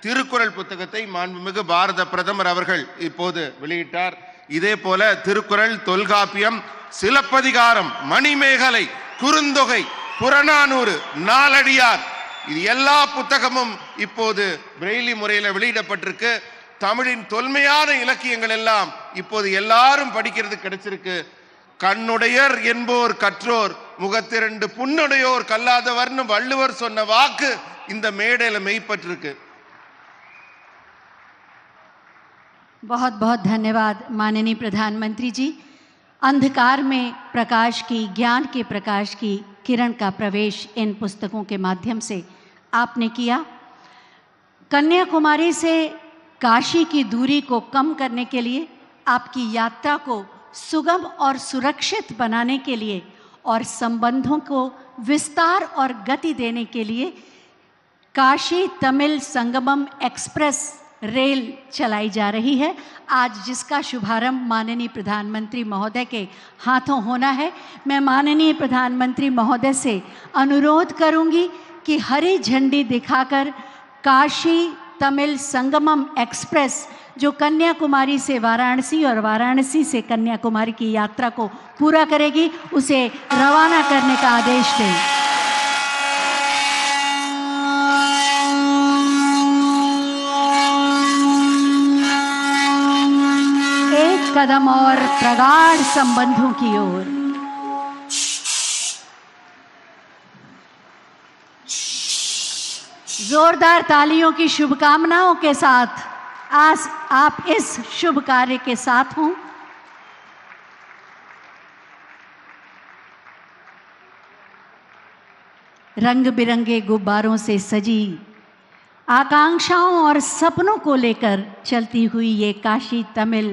திருக்குறள் புத்தகத்தை மாண்புமிகு பாரத பிரதமர் அவர்கள் இப்போது வெளியிட்டார். இதே போல திருக்குறள், தொல்காப்பியம், சிலப்பதிகாரம், மணிமேகலை, குறுந்தொகை, புறநானூறு, நாலடியார், இது எல்லா புத்தகமும் இப்போது பிரெய்லி முறையில் வெளியிடப்பட்டிருக்கு. தமிழின் தொன்மையான இலக்கியங்கள் எல்லாம் இப்போது எல்லாரும் படிக்கிறது கிடைச்சிருக்கு. கண்ணுடையர் என்போர் கற்றோர், முகத்திரண்டு புண்ணுடையோர் கல்லாதவர்னு வள்ளுவர் சொன்ன வாக்கு இந்த மேடையில் மெய்ப்பட்டிருக்கு. बहुत बहुत धन्यवाद माननीय प्रधानमंत्री जी। अंधकार में प्रकाश की, ज्ञान के प्रकाश की किरण का प्रवेश इन पुस्तकों के माध्यम से आपने किया। कन्याकुमारी से काशी की दूरी को कम करने के लिए, आपकी यात्रा को सुगम और सुरक्षित बनाने के लिए और संबंधों को विस्तार और गति देने के लिए काशी तमिल संगमम एक्सप्रेस रेल चलाई जा रही है, आज जिसका शुभारंभ माननीय प्रधानमंत्री महोदय के हाथों होना है। मैं माननीय प्रधानमंत्री महोदय से अनुरोध करूंगी कि हरी झंडी दिखाकर काशी तमिल संगमम एक्सप्रेस जो कन्याकुमारी से वाराणसी और वाराणसी से कन्याकुमारी की यात्रा को पूरा करेगी, उसे रवाना करने का आदेश दें। एक कदम और प्रगाढ़ संबंधों की ओर। जोरदार तालियों की शुभकामनाओं के साथ आज आप इस शुभ कार्य के साथ हों। रंग बिरंगे गुब्बारों से सजी आकांक्षाओं और सपनों को लेकर चलती हुई ये काशी तमिल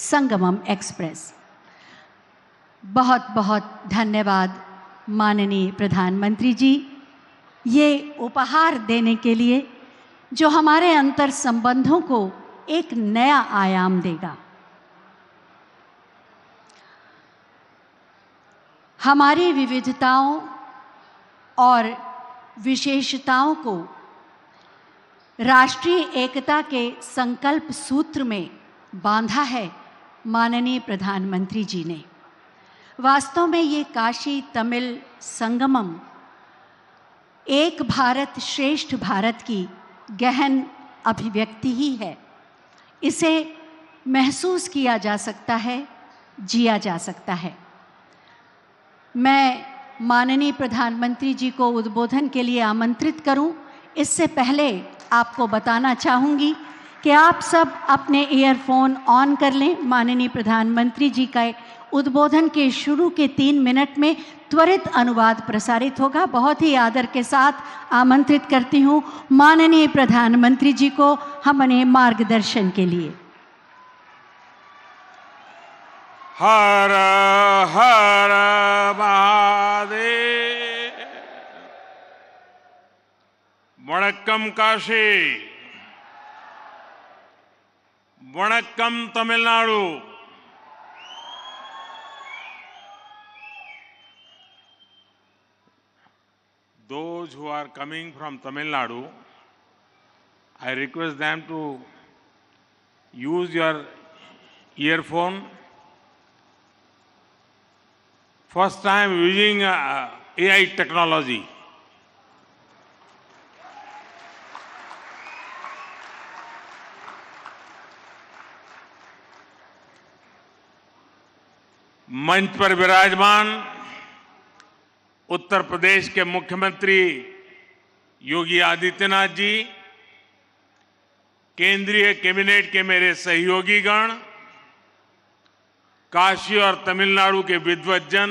संगमम एक्सप्रेस। बहुत बहुत धन्यवाद माननीय प्रधानमंत्री जी, ये उपहार देने के लिए जो हमारे अंतर संबंधों को एक नया आयाम देगा। हमारी विविधताओं और विशेषताओं को राष्ट्रीय एकता के संकल्प सूत्र में बांधा है माननीय प्रधानमंत्री जी ने। वास्तव में ये काशी तमिल संगमम एक भारत श्रेष्ठ भारत की गहन अभिव्यक्ति ही है। इसे महसूस किया जा सकता है, जिया जा सकता है। मैं माननीय प्रधानमंत्री जी को उद्बोधन के लिए आमंत्रित करूं, इससे पहले आपको बताना चाहूँगी कि आप सब अपने ईयरफोन ऑन कर लें। माननीय प्रधानमंत्री जी का उद्बोधन के शुरू के 3 मिनट में त्वरित अनुवाद प्रसारित होगा। बहुत ही आदर के साथ आमंत्रित करती हूँ माननीय प्रधानमंत्री जी को हमारे मार्गदर्शन के लिए। हर हर महादेव। वणक्कम काशी, वणक्कम Tamil Nadu. Those who are coming from Tamil Nadu, I request them to use your earphone. First time using AI technology. मंच पर विराजमान उत्तर प्रदेश के मुख्यमंत्री योगी आदित्यनाथ जी, केंद्रीय कैबिनेट के मेरे सहयोगीगण, काशी और तमिलनाडु के विद्वज्जन,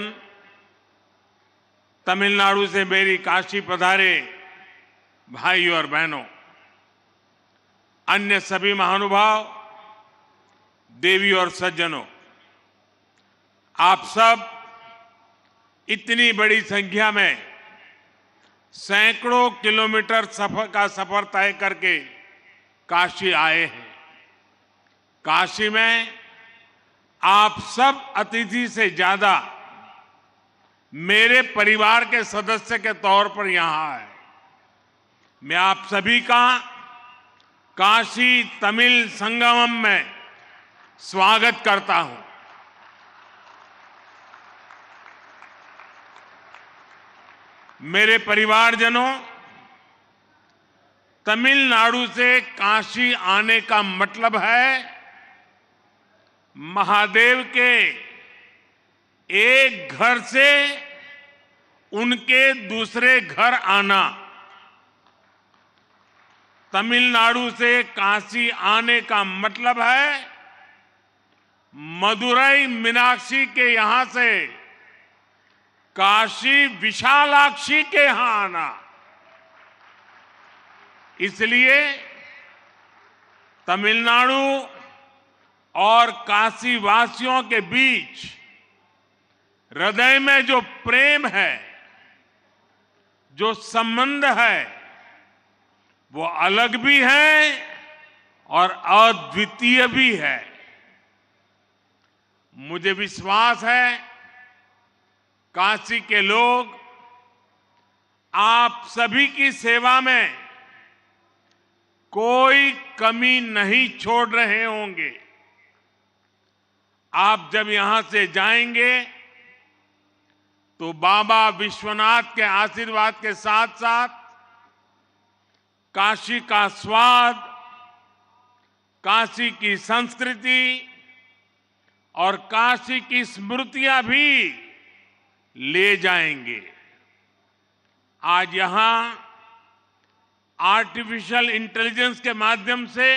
तमिलनाडु से मेरी काशी पधारे भाई और बहनों, अन्य सभी महानुभाव, देवी और सज्जनों, आप सब इतनी बड़ी संख्या में सैकड़ों किलोमीटर का सफर तय करके काशी आए हैं। काशी में आप सब अतिथि से ज्यादा मेरे परिवार के सदस्य के तौर पर यहां आए। मैं आप सभी का काशी तमिल संगमम में स्वागत करता हूं। मेरे परिवारजनों, तमिलनाडु से काशी आने का मतलब है महादेव के एक घर से उनके दूसरे घर आना। तमिलनाडु से काशी आने का मतलब है मदुरई मीनाक्षी के यहां से काशी विशालाक्षी के यहां आना। इसलिए तमिलनाडु और काशी वासियों के बीच हृदय में जो प्रेम है, जो संबंध है, वो अलग भी है और अद्वितीय भी है। मुझे विश्वास है काशी के लोग आप सभी की सेवा में कोई कमी नहीं छोड़ रहे होंगे। आप जब यहां से जाएंगे तो बाबा विश्वनाथ के आशीर्वाद के साथ साथ काशी का स्वाद, काशी की संस्कृति और काशी की स्मृतियां भी ले जाएंगे। आज यहां आर्टिफिशियल इंटेलिजेंस के माध्यम से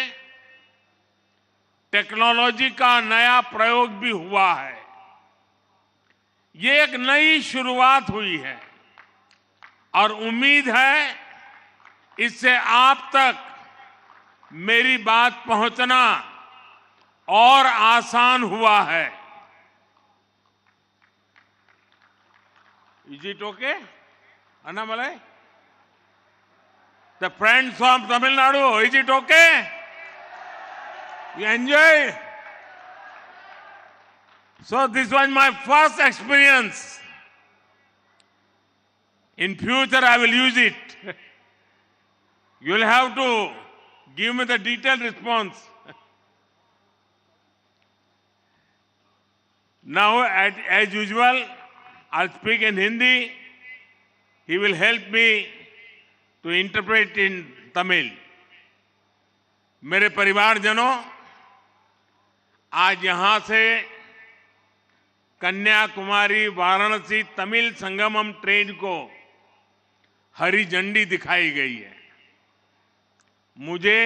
टेक्नोलॉजी का नया प्रयोग भी हुआ है। ये एक नई शुरुआत हुई है और उम्मीद है इससे आप तक मेरी बात पहुंचना और आसान हुआ है। Is it okay? Annamalai? The friends from Tamil Nadu, is it okay? You enjoy? So this was my first experience. In future I will use it. You will have to give me the detailed response. Now, as usual, I'll speak in Hindi. He will help me to interpret in Tamil. मेरे परिवारजनों, आज यहां से कन्याकुमारी वाराणसी तमिल संगमम ट्रेन को हरी झंडी दिखाई गई है। मुझे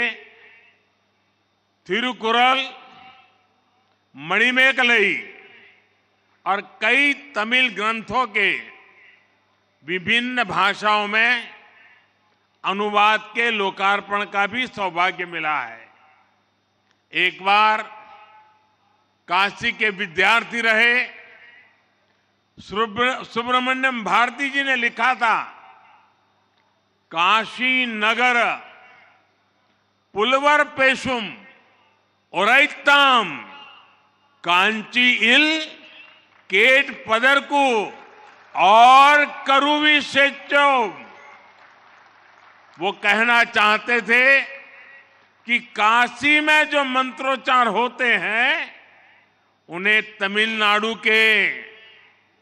थिरुकुरल, मणिमेकलई और कई तमिल ग्रंथों के विभिन्न भाषाओं में अनुवाद के लोकार्पण का भी सौभाग्य मिला है। एक बार काशी के विद्यार्थी रहे सुब्रमण्यम भारती जी ने लिखा था, काशी नगर पुलवर पेशुम ओरैताम कांची इल केट पदरकू और करुवी सेचो। वो कहना चाहते थे कि काशी में जो मंत्रोच्चार होते हैं उन्हें तमिलनाडु के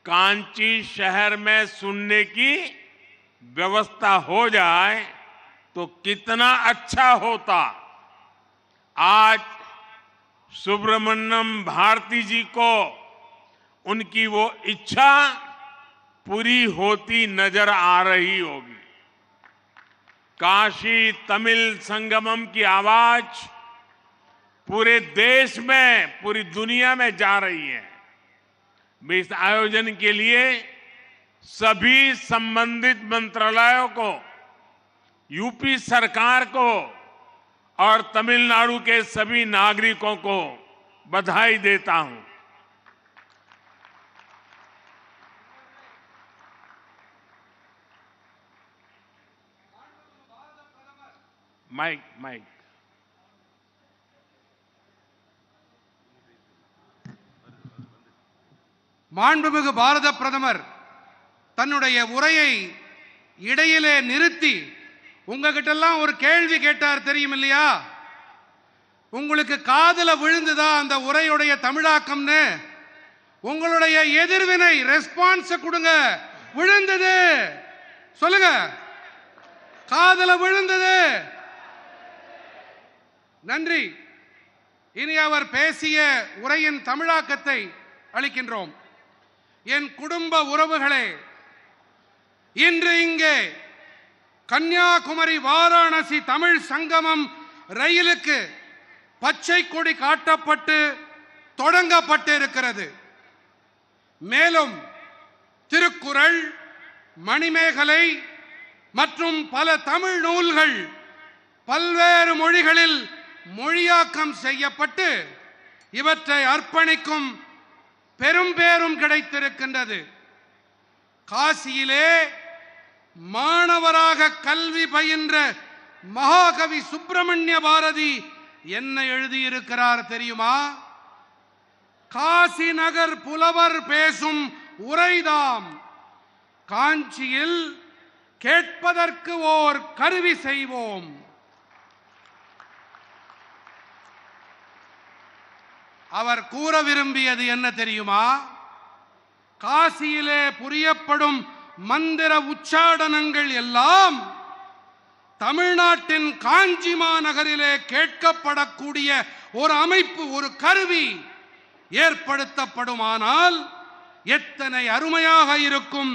कांची शहर में सुनने की व्यवस्था हो जाए तो कितना अच्छा होता। आज सुब्रमण्यम भारती जी को उनकी वो इच्छा पूरी होती नजर आ रही होगी। काशी तमिल संगमम की आवाज पूरे देश में, पूरी दुनिया में जा रही है। मैं इस आयोजन के लिए सभी संबंधित मंत्रालयों को, यूपी सरकार को और तमिलनाडु के सभी नागरिकों को बधाई देता हूं। माइक மாண்புமிகு பாரத பிரதமர் தன்னுடைய உரையை இடையிலே நிறுத்தி உங்ககிட்ட எல்லாம் ஒரு கேள்வி கேட்டார் தெரியும் இல்லையா? உங்களுக்கு காதுல விழுந்துதா அந்த உரையுடைய தமிழாக்கம்னு? உங்களுடைய எதிர்வினை ரெஸ்பான்ஸ் கொடுங்க. விழுந்தது சொல்லுங்க. காதுல விழுந்தது. நன்றி. இனி அவர் பேசிய உரையின் தமிழாக்கத்தை அளிக்கின்றோம். என் குடும்ப உறவுகளே, இன்று இங்கே கன்னியாகுமரி வாராணசி தமிழ் சங்கமம் ரயிலுக்கு பச்சை கொடி காட்டப்பட்டு தொடங்கப்பட்டு இருக்கிறது. மேலும் திருக்குறள், மணிமேகலை மற்றும் பல தமிழ் நூல்கள் பல்வேறு மொழிகளில் மொழியாக்கம் செய்யப்பட்டு இவற்றை அர்ப்பணிக்கும் பெரும் பேரும் கிடைத்திருக்கின்றது. காசியிலே மாணவராக கல்வி பயின்ற மகாகவி சுப்பிரமணிய பாரதி என்ன எழுதியிருக்கிறார் தெரியுமா? காசி நகர் புலவர் பேசும் உரைதாம், காஞ்சியில் கேட்பதற்கு ஓர் கருவி செய்வோம். அவர் கூற விரும்பியது என்ன தெரியுமா? காசியிலே புரியப்படும் மந்திர உச்சாடனங்கள் எல்லாம் தமிழ்நாட்டின் காஞ்சி மாநகரிலே கேட்கப்படக்கூடிய ஒரு அமைப்பு, ஒரு கருவி ஏற்படுத்தப்படுமானால் எத்தனை அருமையாக இருக்கும்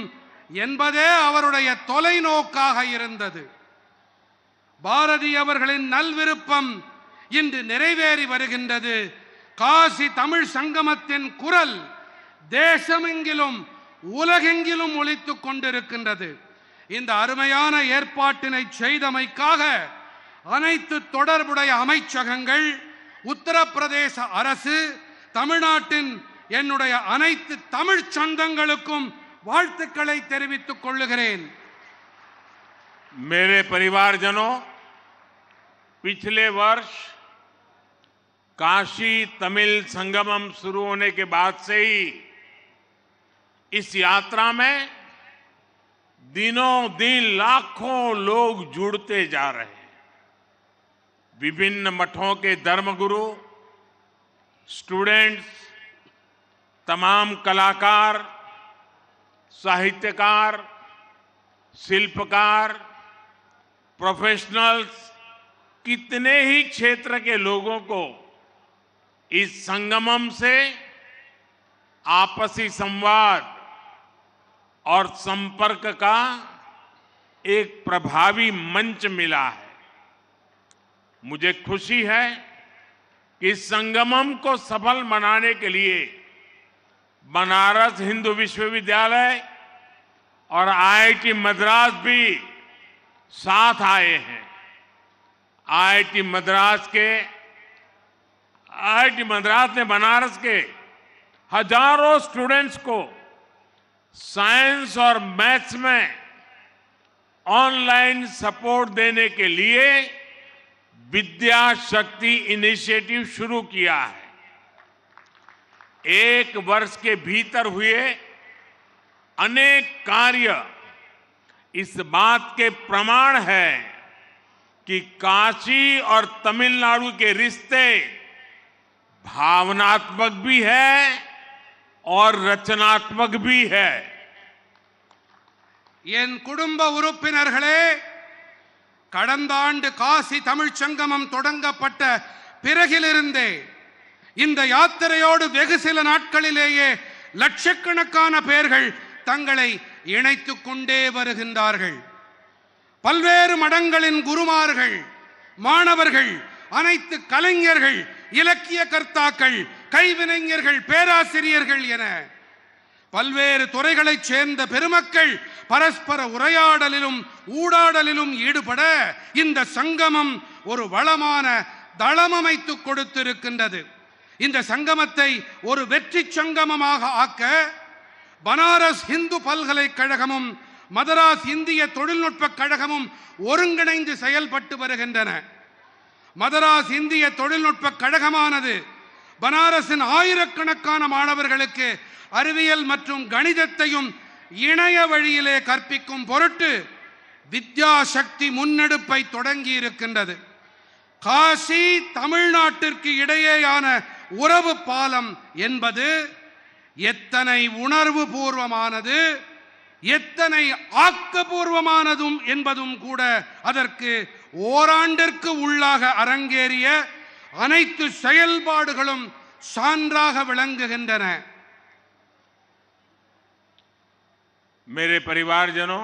என்பதே அவருடைய தொலைநோக்காக இருந்தது. பாரதி அவர்களின் நல்விருப்பம் இன்று நிறைவேறி வருகின்றது. காசி தமிழ் சங்கமத்தின் குரல் தேசமெங்கிலும் உலகெங்கிலும் ஒலித்துக் கொண்டிருக்கின்றது. இந்த அருமையான ஏற்பாட்டினை செய்தமைக்காக அனைத்து தொடர்புடைய அமைச்சகங்கள், உத்தரப்பிரதேச அரசு, தமிழ்நாட்டின் என்னுடைய அனைத்து தமிழ் சொந்தங்களுக்கும் வாழ்த்துக்களை தெரிவித்துக் கொள்ளுகிறேன். मेरे परिवारजनों, पिछले वर्ष काशी तमिल संगमम शुरू होने के बाद से ही इस यात्रा में दिनों दिन लाखों लोग जुड़ते जा रहे हैं। विभिन्न मठों के धर्मगुरु, स्टूडेंट्स, तमाम कलाकार, साहित्यकार, शिल्पकार, प्रोफेशनल्स, कितने ही क्षेत्र के लोगों को इस संगमम से आपसी संवाद और संपर्क का एक प्रभावी मंच मिला है। मुझे खुशी है कि इस संगमम को सफल बनाने के लिए बनारस हिंदू विश्वविद्यालय और आईआईटी मद्रास भी साथ आए हैं। आईआईटी मद्रास ने बनारस के हजारों स्टूडेंट्स को साइंस और मैथ्स में ऑनलाइन सपोर्ट देने के लिए विद्या शक्ति इनिशिएटिव शुरू किया है। एक वर्ष के भीतर हुए अनेक कार्य इस बात के प्रमाण है कि काशी और तमिलनाडु के रिश्ते भावनात्मक भी है और रचनात्मक भी है। என் குடும்ப உறுப்பினர்களே, கடந்த ஆண்டு காசி தமிழ்ச் சங்கமம் தொடங்கப்பட்ட பிறகிலிருந்தே இந்த யாத்திரையோடு வெகு சில நாட்களிலேயே லட்சக்கணக்கான பேர்கள் தங்களை இணைத்துக் கொண்டே வருகின்றார்கள். பல்வேறு மடங்களின் குருமார்கள், மாணவர்கள், அனைத்து கலைஞர்கள், இலக்கிய கர்த்தாக்கள், கைவினைஞர்கள், பேராசிரியர்கள் என பல்வேறு துறைகளைச் சேர்ந்த பெருமக்கள் பரஸ்பர உரையாடலிலும் ஊடாடலிலும் ஈடுபட இந்த சங்கமம் ஒரு வளமான தளம் அமைத்துக் கொடுத்திருக்கின்றது. இந்த சங்கமத்தை ஒரு வெற்றி சங்கமமாக ஆக்க பனாரஸ் இந்து பல்கலைக்கழகமும் மதராஸ் இந்திய தொழில்நுட்ப கழகமும் ஒருங்கிணைந்து செயல்பட்டு வருகின்றன. மதராஸ் இந்திய தொழில்நுட்ப கழகமானது பனாரஸின் ஆயிரக்கணக்கான மாணவர்களுக்கு அறிவியல் மற்றும் கணிதத்தையும் இணைய வழியிலே கற்பிக்கும் பொருட்டு வித்யா சக்தி முன்னெடுப்பை தொடங்கி இருக்கின்றது. காசி தமிழ்நாட்டிற்கு இடையேயான உறவு பாலம் என்பது எத்தனை உணர்வு பூர்வமானது, எத்தனை ஆக்கப்பூர்வமானதும் என்பதும் கூட அதற்கு ஓராண்டிற்கு உள்ளாக அரங்கேறிய அனைத்து செயல்பாடுகளும் சான்றாக விளங்குகின்றன. मेरे परिवारजनों,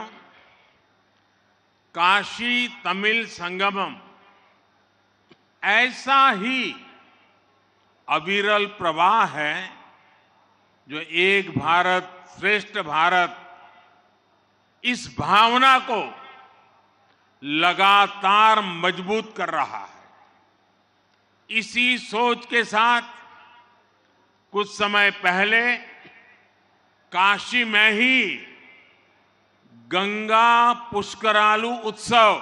काशी तमिल संगमम ऐसा ही अविरल प्रवाह है जो एक भारत श्रेष्ठ भारत इस भावना को लगातार मजबूत कर रहा है। इसी सोच के साथ कुछ समय पहले काशी में ही गंगा पुष्करालु उत्सव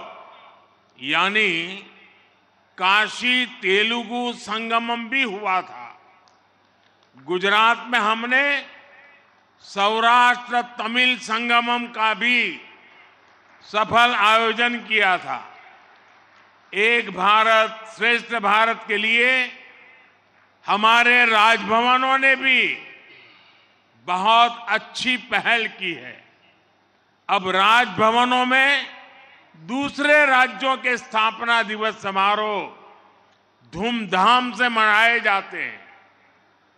यानी काशी तेलुगु संगमम भी हुआ था। गुजरात में हमने सौराष्ट्र तमिल संगमम का भी सफल आयोजन किया था। एक भारत श्रेष्ठ भारत के लिए हमारे राजभवनों ने भी बहुत अच्छी पहल की है। अब राजभवनों में दूसरे राज्यों के स्थापना दिवस समारोह धूमधाम से मनाए जाते हैं।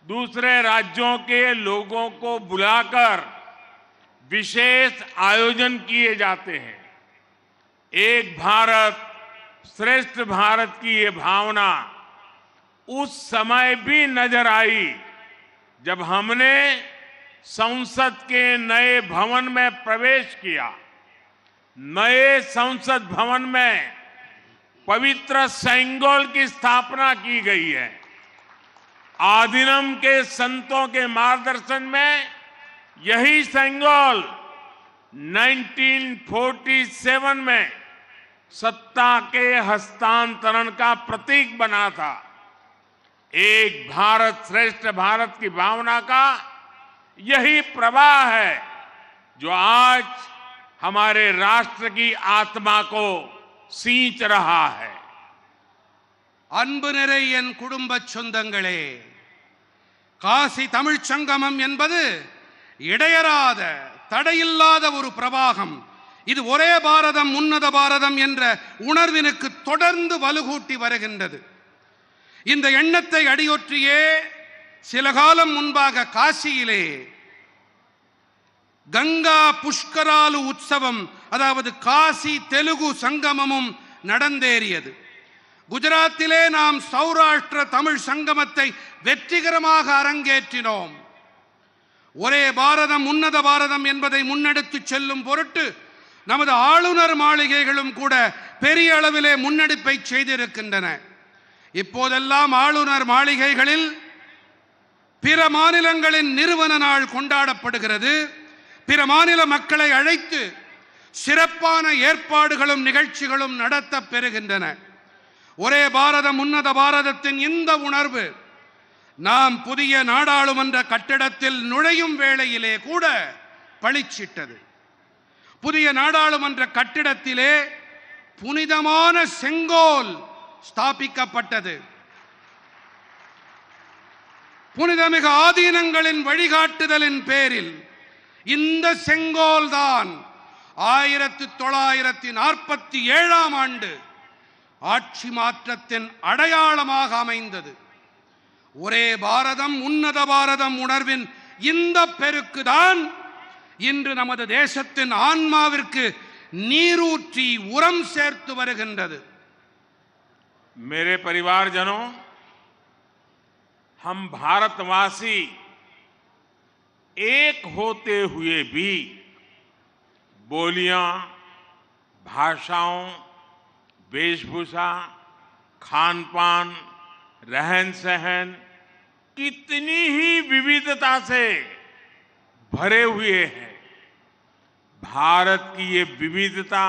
दूसरे राज्यों के लोगों को बुलाकर विशेष आयोजन किए जाते हैं। एक भारत श्रेष्ठ भारत की ये भावना उस समय भी नजर आई जब हमने संसद के नए भवन में प्रवेश किया। नए संसद भवन में पवित्र सेंगोल की स्थापना की गई है। आदिनम के संतों के मार्गदर्शन में यही सेंगोल 1947 में सत्ता के हस्तांतरण का प्रतीक बना था। एक भारत श्रेष्ठ भारत की भावना का यही प्रवाह है जो आज हमारे राष्ट्र की आत्मा को सींच रहा है। அன்பு நிறை என் குடும்ப சொந்தங்களே, காசி தமிழ்ச் சங்கமம் என்பது இடையறாத தடையில்லாத ஒரு பிரவாகம். இது ஒரே பாரதம் உன்னத பாரதம் என்ற உணர்வினுக்கு தொடர்ந்து வலுகூட்டி வருகின்றது. இந்த எண்ணத்தை அடியொற்றியே சில காலம் முன்பாக காசியிலே கங்கா புஷ்கராலு உற்சவம், அதாவது காசி தெலுங்கு சங்கமமும் நடந்தேறியது. குஜராத்திலே நாம் சௌராஷ்டிர தமிழ் சங்கமத்தை வெற்றிகரமாக அரங்கேற்றினோம். ஒரே பாரதம் உன்னத பாரதம் என்பதை முன்னெடுத்து செல்லும் பொருட்டு நமது ஆளுநர் மாளிகைகளும் கூட பெரிய அளவிலே முன்னெடுப்பை செய்திருக்கின்றன. இப்போதெல்லாம் ஆளுநர் மாளிகைகளில் பிற மாநிலங்களின் நிறுவன நாள் கொண்டாடப்படுகிறது. பிற மாநில மக்களை அழைத்து சிறப்பான ஏற்பாடுகளும் நிகழ்ச்சிகளும் நடத்த பெறுகின்றன. ஒரே பாரதம் உன்னத பாரதத்தின் இந்த உணர்வு நாம் புதிய நாடாளுமன்ற கட்டிடத்தில் நுழையும் வேளையிலே கூட பளிச்சிட்டது. புதிய நாடாளுமன்ற கட்டிடத்திலே புனிதமான செங்கோல் ஸ்தாபிக்கப்பட்டது. புனிதமிகு ஆதீனங்களின் வழிகாட்டுதலின் பேரில் இந்த செங்கோல் தான் 1947ஆம் ஆண்டு ஆட்சி மாற்றத்தின் அடையாளமாக அமைந்தது. ஒரே பாரதம் உன்னத பாரதம் உணர்வின் இந்த பெருக்குதான் இன்று நமது தேசத்தின் ஆன்மாவிற்கு நீரூற்றி உரம் சேர்த்து வருகின்றது. मेरे परिवारजनों, हम भारतवासी एक होते हुए भी बोलियां, भाषाओं, वेशभूषा, खान पान, रहन सहन कितनी ही विविधता से भरे हुए हैं। भारत की ये विविधता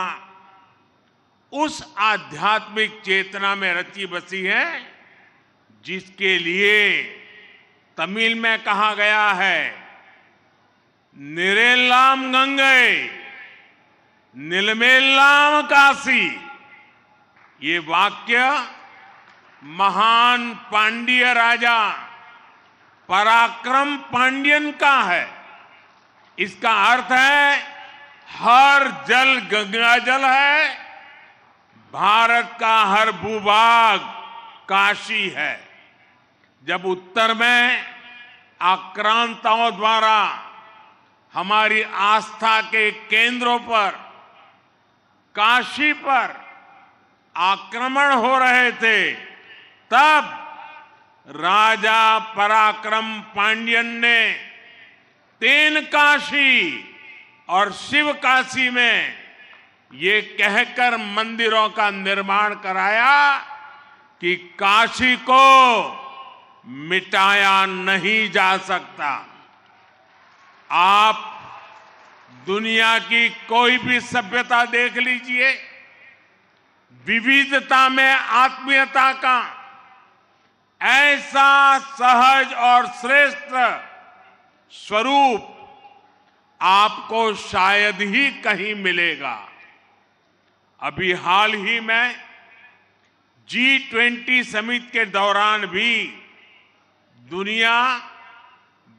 उस आध्यात्मिक चेतना में रची बसी है जिसके लिए तमिल में कहा गया है, निरेलाम गंगे निलमेलाम काशी। ये वाक्य महान पांड्य राजा पराक्रम पांड्यन का है। इसका अर्थ है हर जल गंगा जल है, भारत का हर भूभाग काशी है। जब उत्तर में आक्रांताओं द्वारा हमारी आस्था के केंद्रों पर, काशी पर आक्रमण हो रहे थे, तब राजा पराक्रम पांड्यन ने तेनकाशी और शिवकाशी में ये कहकर मंदिरों का निर्माण कराया कि काशी को मिटाया नहीं जा सकता। आप दुनिया की कोई भी सभ्यता देख लीजिए, विविधता में आत्मीयता का ऐसा सहज और श्रेष्ठ स्वरूप आपको शायद ही कहीं मिलेगा। अभी हाल ही में G20 समिट के दौरान भी दुनिया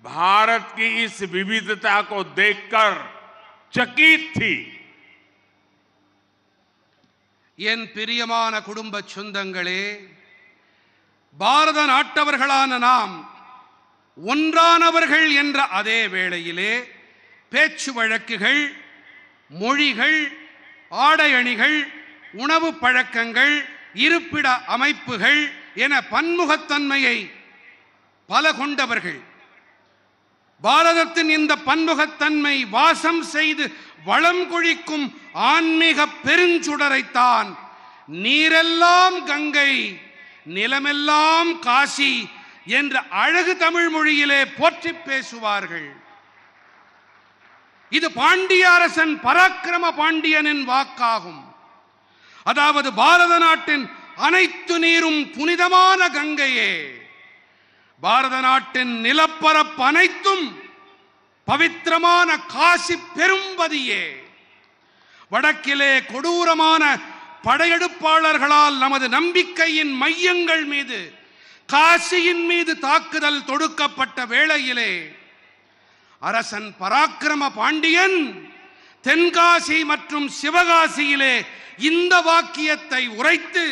भारत की इस विविधता को देखकर चकित थी। என் பிரியமான குடும்ப சொந்தங்களே, பாரத நாட்டவர்களான நாம் ஒன்றானவர்கள் என்ற அதே வேளையிலே பேச்சு வழக்குகள், மொழிகள், ஆடை அணிகள், உணவு பழக்கங்கள், இருப்பிட அமைப்புகள் என பன்முகத்தன்மையை பல கொண்டவர்கள். பாரதத்தின் இந்த பன்முகத்தன்மை வாசம் செய்து வளம் கொழிக்கும் ஆன்மீக பெருஞ்சுடரைத்தான் நீரெல்லாம் கங்கை நிலமெல்லாம் காசி என்ற அழகு தமிழ் மொழியிலே போற்றி பேசுவார்கள். இது பாண்டிய அரசன் பராக்கிரம பாண்டியனின் வாக்காகும். அதாவது பாரத நாட்டின் அனைத்து நீரும் புனிதமான கங்கையே, பாரத நாட்டின் நிலப்பரப்பு அனைத்தும் பவித்திரமான காசி பெரும்பதியே. வடக்கிலே கொடூரமான படையெடுப்பாளர்களால் நமது நம்பிக்கையின் மையங்கள் மீது, காசியின் மீது தாக்குதல் தொடுக்கப்பட்ட வேளையிலே அரசன் பராக்கிரம பாண்டியன் தென்காசி மற்றும் சிவகாசியிலே இந்த வாக்கியத்தை உரைத்து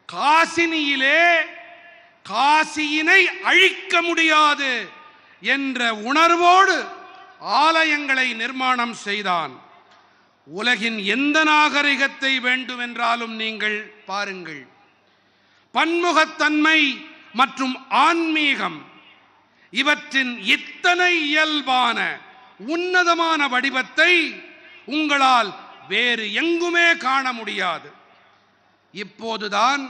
காசினியிலே காசியினை அழிக்க முடியாது என்ற உணர்வோடு ஆலயங்களை நிர்மாணம் செய்தான். உலகின் எந்த நாகரிகத்தை வேண்டுமென்றாலும் நீங்கள் பாருங்கள், பன்முகத்தன்மை மற்றும் ஆன்மீகம் இவற்றின் இத்தனை இயல்பான உன்னதமான வடிவத்தை உங்களால் வேறு எங்குமே காண முடியாது. இப்போதுதான்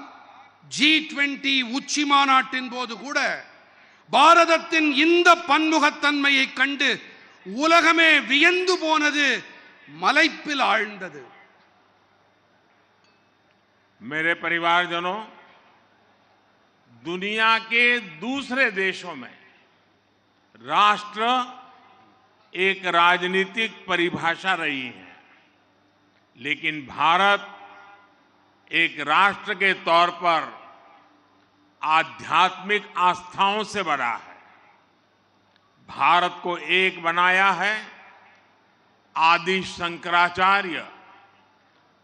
G20 உச்சி மாநாட்டின் போது கூட பாரதத்தின் இந்த பன்முகத்தன்மையை கண்டு உலகமே வியந்து போனது, மலைப்பில் ஆழ்ந்தது. मेरे परिवारजनों, दुनिया के दूसरे देशों में राष्ट्र एक राजनीतिक परिभाषा रही है, लेकिन भारत एक राष्ट्र के तौर पर आध्यात्मिक आस्थाओं से बड़ा है। भारत को एक बनाया है आदि शंकराचार्य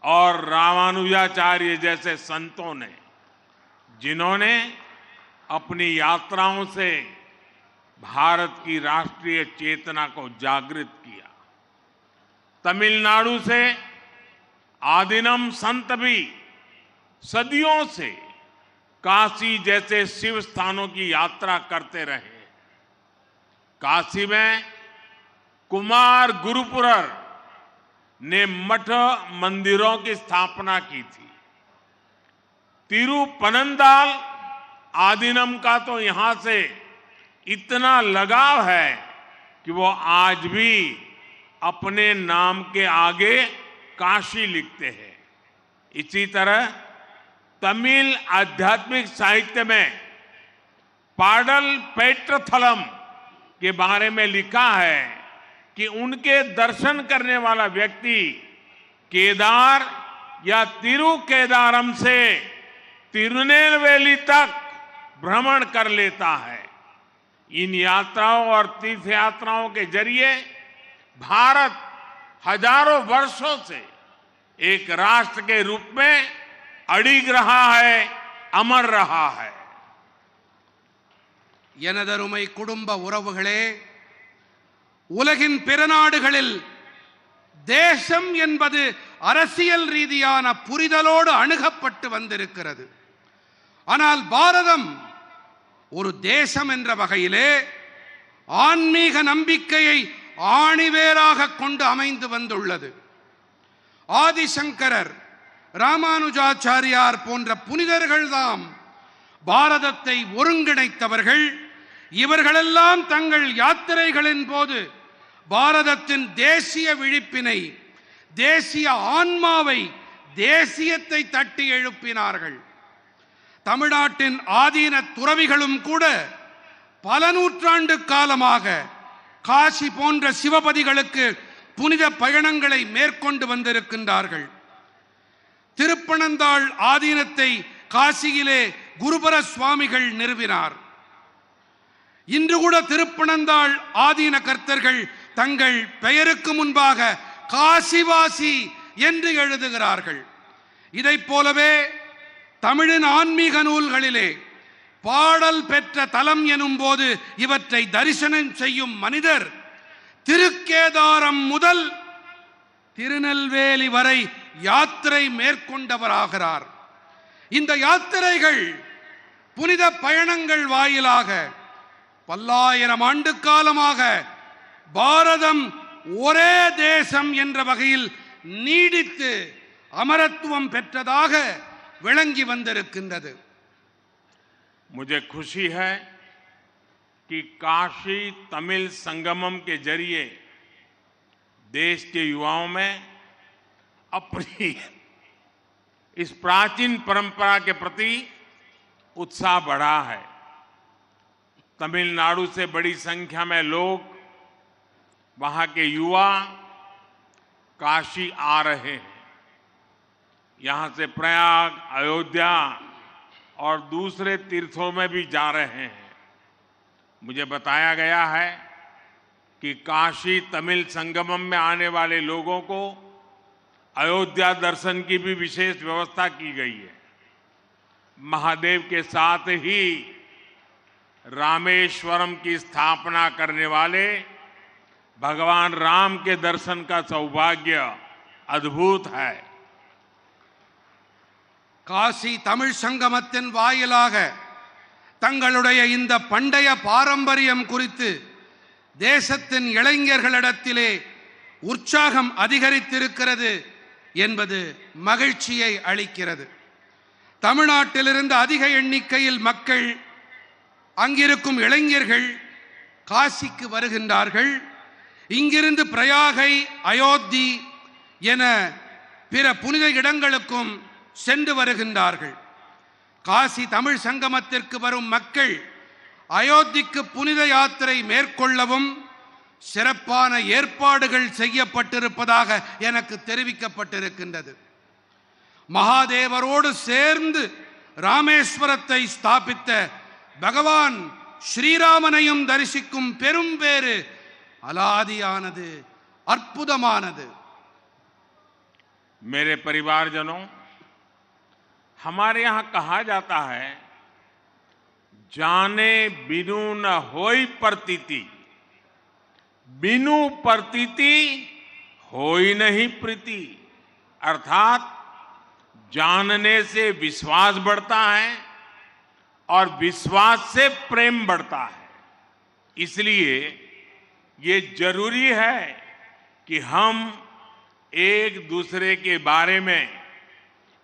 और रामानुजाचार्य जैसे संतों ने, जिन्होंने अपनी यात्राओं से भारत की राष्ट्रीय चेतना को जागृत किया। तमिलनाडु से आदिनम संत भी सदियों से काशी जैसे शिव स्थानों की यात्रा करते रहे। काशी में कुमार गुरुपुरर ने मठ मंदिरों की स्थापना की थी। तिरुपनंदाल आदिनम का तो यहां से इतना लगाव है कि वो आज भी अपने नाम के आगे काशी लिखते हैं। इसी तरह तमिल आध्यात्मिक साहित्य में पाडल पेट्रथलम के बारे में लिखा है कि उनके दर्शन करने वाला व्यक्ति केदार या तिरुकेदारम से तिरुनेलवेली तक भ्रमण कर लेता है। इन यात्राओं और तीर्थ यात्राओं के जरिए भारत हजारों वर्षों से एक राष्ट्र के रूप में अडिग रहा है, अमर रहा है। எனதருமை குடும்ப உறவுகளே, உலகின் பிற நாடுகளில் தேசம் என்பது அரசியல் ரீதியான புரிதலோடு அணுகப்பட்டு வந்திருக்கிறது. ஆனால் பாரதம் ஒரு தேசம் என்ற வகையிலே ஆன்மீக நம்பிக்கையை ஆணிவேராக கொண்டு அமைந்து வந்துள்ளது. ஆதிசங்கரர், ராமானுஜாச்சாரியார் போன்ற புனிதர்கள்தாம் பாரதத்தை ஒருங்கிணைத்தவர்கள். இவர்களெல்லாம் தங்கள் யாத்திரைகளின் போது பாரதத்தின் தேசிய விழிப்பினை, தேசிய ஆன்மாவை, தேசியத்தை தட்டி எழுப்பினார்கள். தமிழ்நாட்டின் ஆதீன துறவிகளும் கூட பல நூற்றாண்டு காலமாக காசி போன்ற சிவபதிகளுக்கு புனித பயணங்களை மேற்கொண்டு வந்திருக்கின்றார்கள். திருப்பனந்தாள் ஆதீனத்தை காசியிலே குருபர சுவாமிகள் நிறுவினார். இன்று கூட திருப்பனந்தாள் ஆதீன கர்த்தர்கள் தங்கள் பெயருக்கு முன்பாக காசிவாசி என்று எழுதுகிறார்கள். இதைப் போலவே தமிழின் ஆன்மீக நூல்களிலே பாடல் பெற்ற தலம் எனும் போது இவற்றை தரிசனம் செய்யும் மனிதர் திருக்கேதாரம் முதல் திருநெல்வேலி வரை யாத்திரை மேற்கொண்டவராகிறார். இந்த யாத்திரைகள், புனித பயணங்கள் வாயிலாக பல்லாயிரம் ஆண்டு காலமாக பாரதம் ஒரே தேசம் என்ற வகையில் நீடித்து அமரத்துவம் பெற்றதாக விளங்கி வந்திருக்கின்றது. मुझे खुशी है कि काशी तमिल संगमम के जरिए देश के युवाओं में अपनी इस प्राचीन परंपरा के प्रति उत्साह बढ़ा है। तमिलनाडु से बड़ी संख्या में लोग, वहां के युवा काशी आ रहे हैं। यहां से प्रयाग, अयोध्या और दूसरे तीर्थों में भी जा रहे हैं। मुझे बताया गया है कि काशी तमिल संगमम में आने वाले लोगों को अयोध्या दर्शन की भी विशेष व्यवस्था की गई है। महादेव के साथ ही रामेश्वरम की स्थापना करने वाले भगवान राम के दर्शन का सौभाग्य अद्भुत है। காசி தமிழ் சங்கமத்தின் வாயிலாக தங்களுடைய இந்த பண்டைய பாரம்பரியம் குறித்து தேசத்தின் இளைஞர்களிடத்திலே உற்சாகம் அதிகரித்திருக்கிறது என்பது மகிழ்ச்சியை அளிக்கிறது. தமிழ்நாட்டிலிருந்து அதிக எண்ணிக்கையில் மக்கள், அங்கிருக்கும் இளைஞர்கள் காசிக்கு வருகின்றார்கள். இங்கிருந்து பிரயாகை, அயோத்தி என பிற புனித இடங்களுக்கும் சென்று வருகின்றார்கள். காசி தமிழ் சங்கமத்திற்கு வரும் மக்கள் அயோத்திக்கு புனித யாத்திரை மேற்கொள்ளவும் சிறப்பான ஏற்பாடுகள் செய்யப்பட்டிருப்பதாக எனக்கு தெரிவிக்கப்பட்டிருக்கின்றது. மகாதேவரோடு சேர்ந்து ராமேஸ்வரத்தை ஸ்தாபித்த பகவான் ஸ்ரீராமனையும் தரிசிக்கும் பெரும் பேறு அலாதியானது, அற்புதமானது. मेरे परिवारजनों, हमारे यहाँ कहा जाता है, जाने बिनु न होई प्रतीति, बिनु प्रतीति होई नहीं प्रीति। अर्थात जानने से विश्वास बढ़ता है और विश्वास से प्रेम बढ़ता है। इसलिए ये जरूरी है कि हम एक दूसरे के बारे में,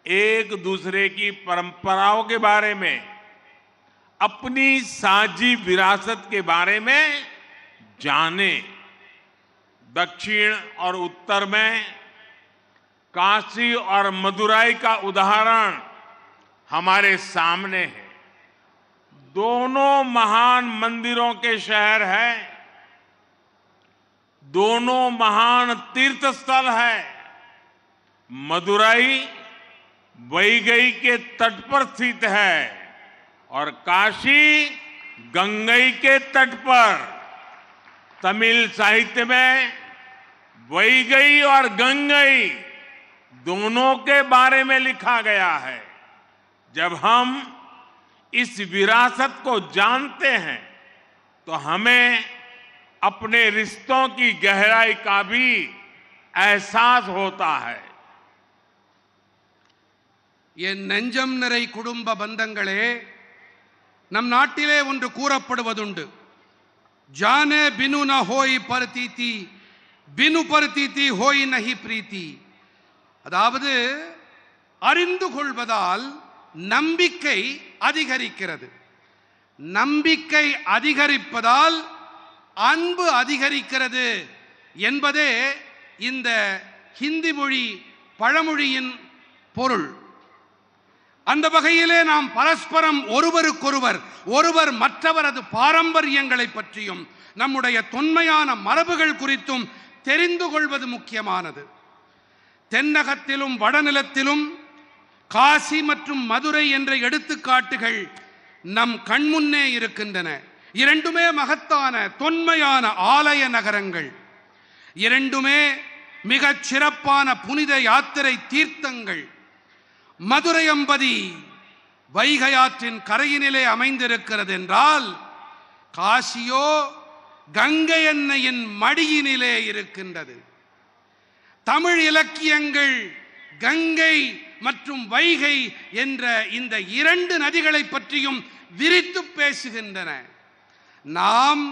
एक दूसरे की परंपराओं के बारे में, अपनी साझी विरासत के बारे में जाने। दक्षिण और उत्तर में काशी और मदुराई का उदाहरण हमारे सामने है। दोनों महान मंदिरों के शहर हैं, दोनों महान तीर्थ स्थल है। मदुराई वैगई के तट पर स्थित है और काशी गंगई के तट पर। तमिल साहित्य में वैगई और गंगई दोनों के बारे में लिखा गया है। जब हम इस विरासत को जानते हैं तो हमें अपने रिश्तों की गहराई का भी एहसास होता है। என் நெஞ்சம் நிறை குடும்ப பந்தங்களே, நம் நாட்டிலே ஒன்று கூறப்படுவதுண்டு, ஜானே பினு ந ஹோய் பரதீதி, பினு பரதீதி ஹோய் நஹி பிரீத்தி. அதாவது அறிந்து கொள்வதால் நம்பிக்கை அதிகரிக்கிறது, நம்பிக்கை அதிகரிப்பதால் அன்பு அதிகரிக்கிறது என்பதே இந்த ஹிந்தி மொழி பழமொழியின் பொருள். அந்த வகையிலே நாம் பரஸ்பரம் ஒருவருக்கொருவர், ஒருவர் மற்றவரது பாரம்பரியங்களை பற்றியும் நம்முடைய தொன்மையான மரபுகள் குறித்தும் தெரிந்து கொள்வது முக்கியமானது. தென்னகத்திலும் வடநிலத்திலும் காசி மற்றும் மதுரை என்ற எடுத்துக்காட்டுகள் நம் கண்முன்னே இருக்கின்றன. இரண்டுமே மகத்தான தொன்மையான ஆலய நகரங்கள், இரண்டுமே மிகச் சிறப்பான புனித யாத்திரை தீர்த்தங்கள். மதுரை அம்பதி வைகையாற்றின் கரையினிலே அமைந்திருக்கிறது என்றால், காசியோ கங்கை அன்னையின் மடியினிலே இருக்கின்றது. தமிழ் இலக்கியங்கள் கங்கை மற்றும் வைகை என்ற இந்த இரண்டு நதிகளை பற்றியும் விரித்து பேசுகின்றன. நாம்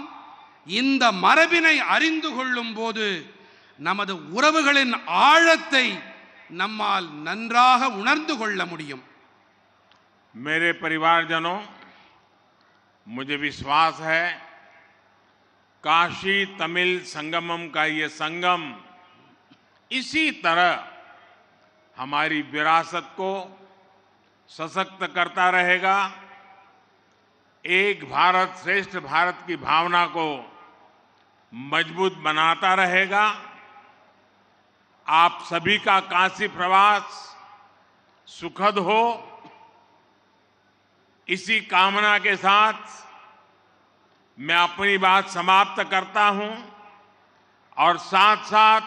இந்த மரபினை அறிந்து கொள்ளும் போது நமது உறவுகளின் ஆழத்தை நம்மால் நன்றாக உணர்ந்து கொள்ள முடியும். मेरे परिवारजनों, मुझे विश्वास है काशी तमिल संगमम का ये संगम इसी तरह हमारी विरासत को सशक्त करता रहेगा, एक भारत श्रेष्ठ भारत की भावना को मजबूत बनाता रहेगा। आप सभी का काशी प्रवास सुखद हो, इसी कामना के साथ मैं अपनी बात समाप्त करता हूं और साथ साथ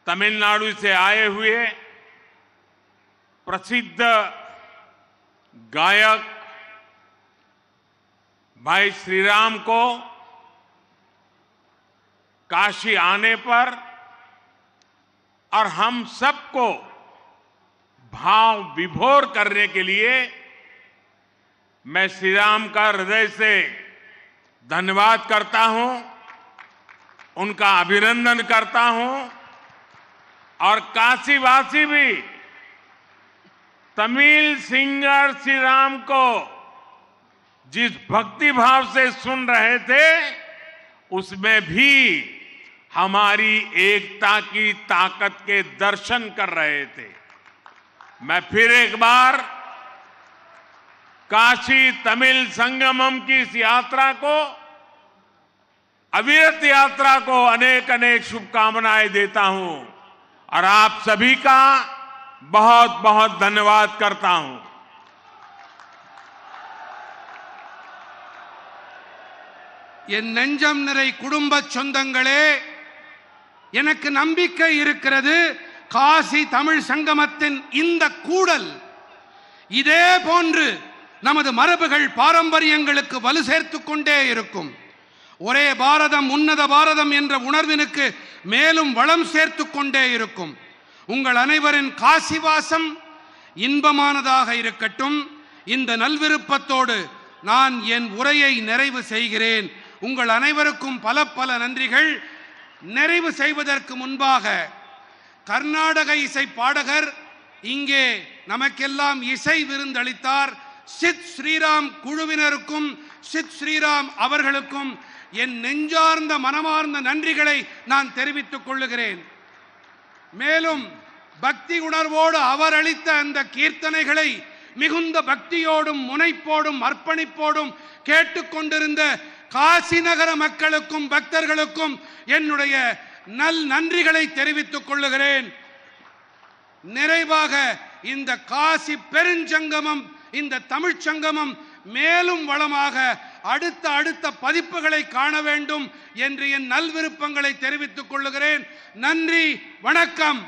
तमिलनाडु से आए हुए प्रसिद्ध गायक भाई श्रीराम को काशी आने पर और हम सबको भाव विभोर करने के लिए मैं श्री राम का हृदय से धन्यवाद करता हूं, उनका अभिनंदन करता हूं और काशीवासी भी तमिल सिंगर श्री राम को जिस भक्ति भाव से सुन रहे थे उसमें भी हमारी एकता की ताकत के दर्शन कर रहे थे। मैं फिर एक बार काशी तमिल संगमम की इस यात्रा को, अविरत यात्रा को अनेक अनेक शुभकामनाएं देता हूं और आप सभी का बहुत बहुत धन्यवाद करता हूं। என் நெஞ்சம் நிறை குடும்ப சொந்தங்களே, எனக்கு நம்பிக்கை இருக்கிறது காசி தமிழ் சங்கமத்தின் இந்த கூடல் இதே போன்று நமது மரபுகள் பாரம்பரியங்களுக்கு வலு சேர்த்துக் கொண்டே இருக்கும். ஒரே பாரதம் உன்னத பாரதம் என்ற உணர்வினுக்கு மேலும் வளம் சேர்த்துக் கொண்டே இருக்கும். உங்கள் அனைவரின் காசிவாசம் இன்பமானதாக இருக்கட்டும். இந்த நல்விருப்பத்தோடு நான் என் உரையை நிறைவு செய்கிறேன். உங்கள் அனைவருக்கும் பல பல நன்றிகள். நிறைவு செய்வதற்கு முன்பாக கர்நாடக இசை பாடகர் இங்கே நமக்கெல்லாம் இசை விருந்தளித்தார். சித் ஸ்ரீராம் குழுவினருக்கும் சித் ஸ்ரீராம் அவர்களுக்கும் என் நெஞ்சார்ந்த மனமார்ந்த நன்றிகளை நான் தெரிவித்துக் கொள்ளுகிறேன். மேலும் பக்தி உணர்வோடு அவர் அளித்த அந்த கீர்த்தனைகளை மிகுந்த பக்தியோடும் முனைப்போடும் அர்ப்பணிப்போடும் கேட்டுக்கொண்டிருந்த காசி நகர மக்களுக்கும் பக்தர்களுக்கும் என்னுடைய நன்றிகளை தெரிவித்துக் கொள்ளுகிறேன். நிறைவாக இந்த காசி பெருஞ்சங்கமம், இந்த தமிழ்ச் சங்கமம் மேலும் வளமாக அடுத்த பதிப்புகளை காண வேண்டும் என்று என் நல்விருப்பங்களை தெரிவித்துக் கொள்ளுகிறேன். நன்றி, வணக்கம்.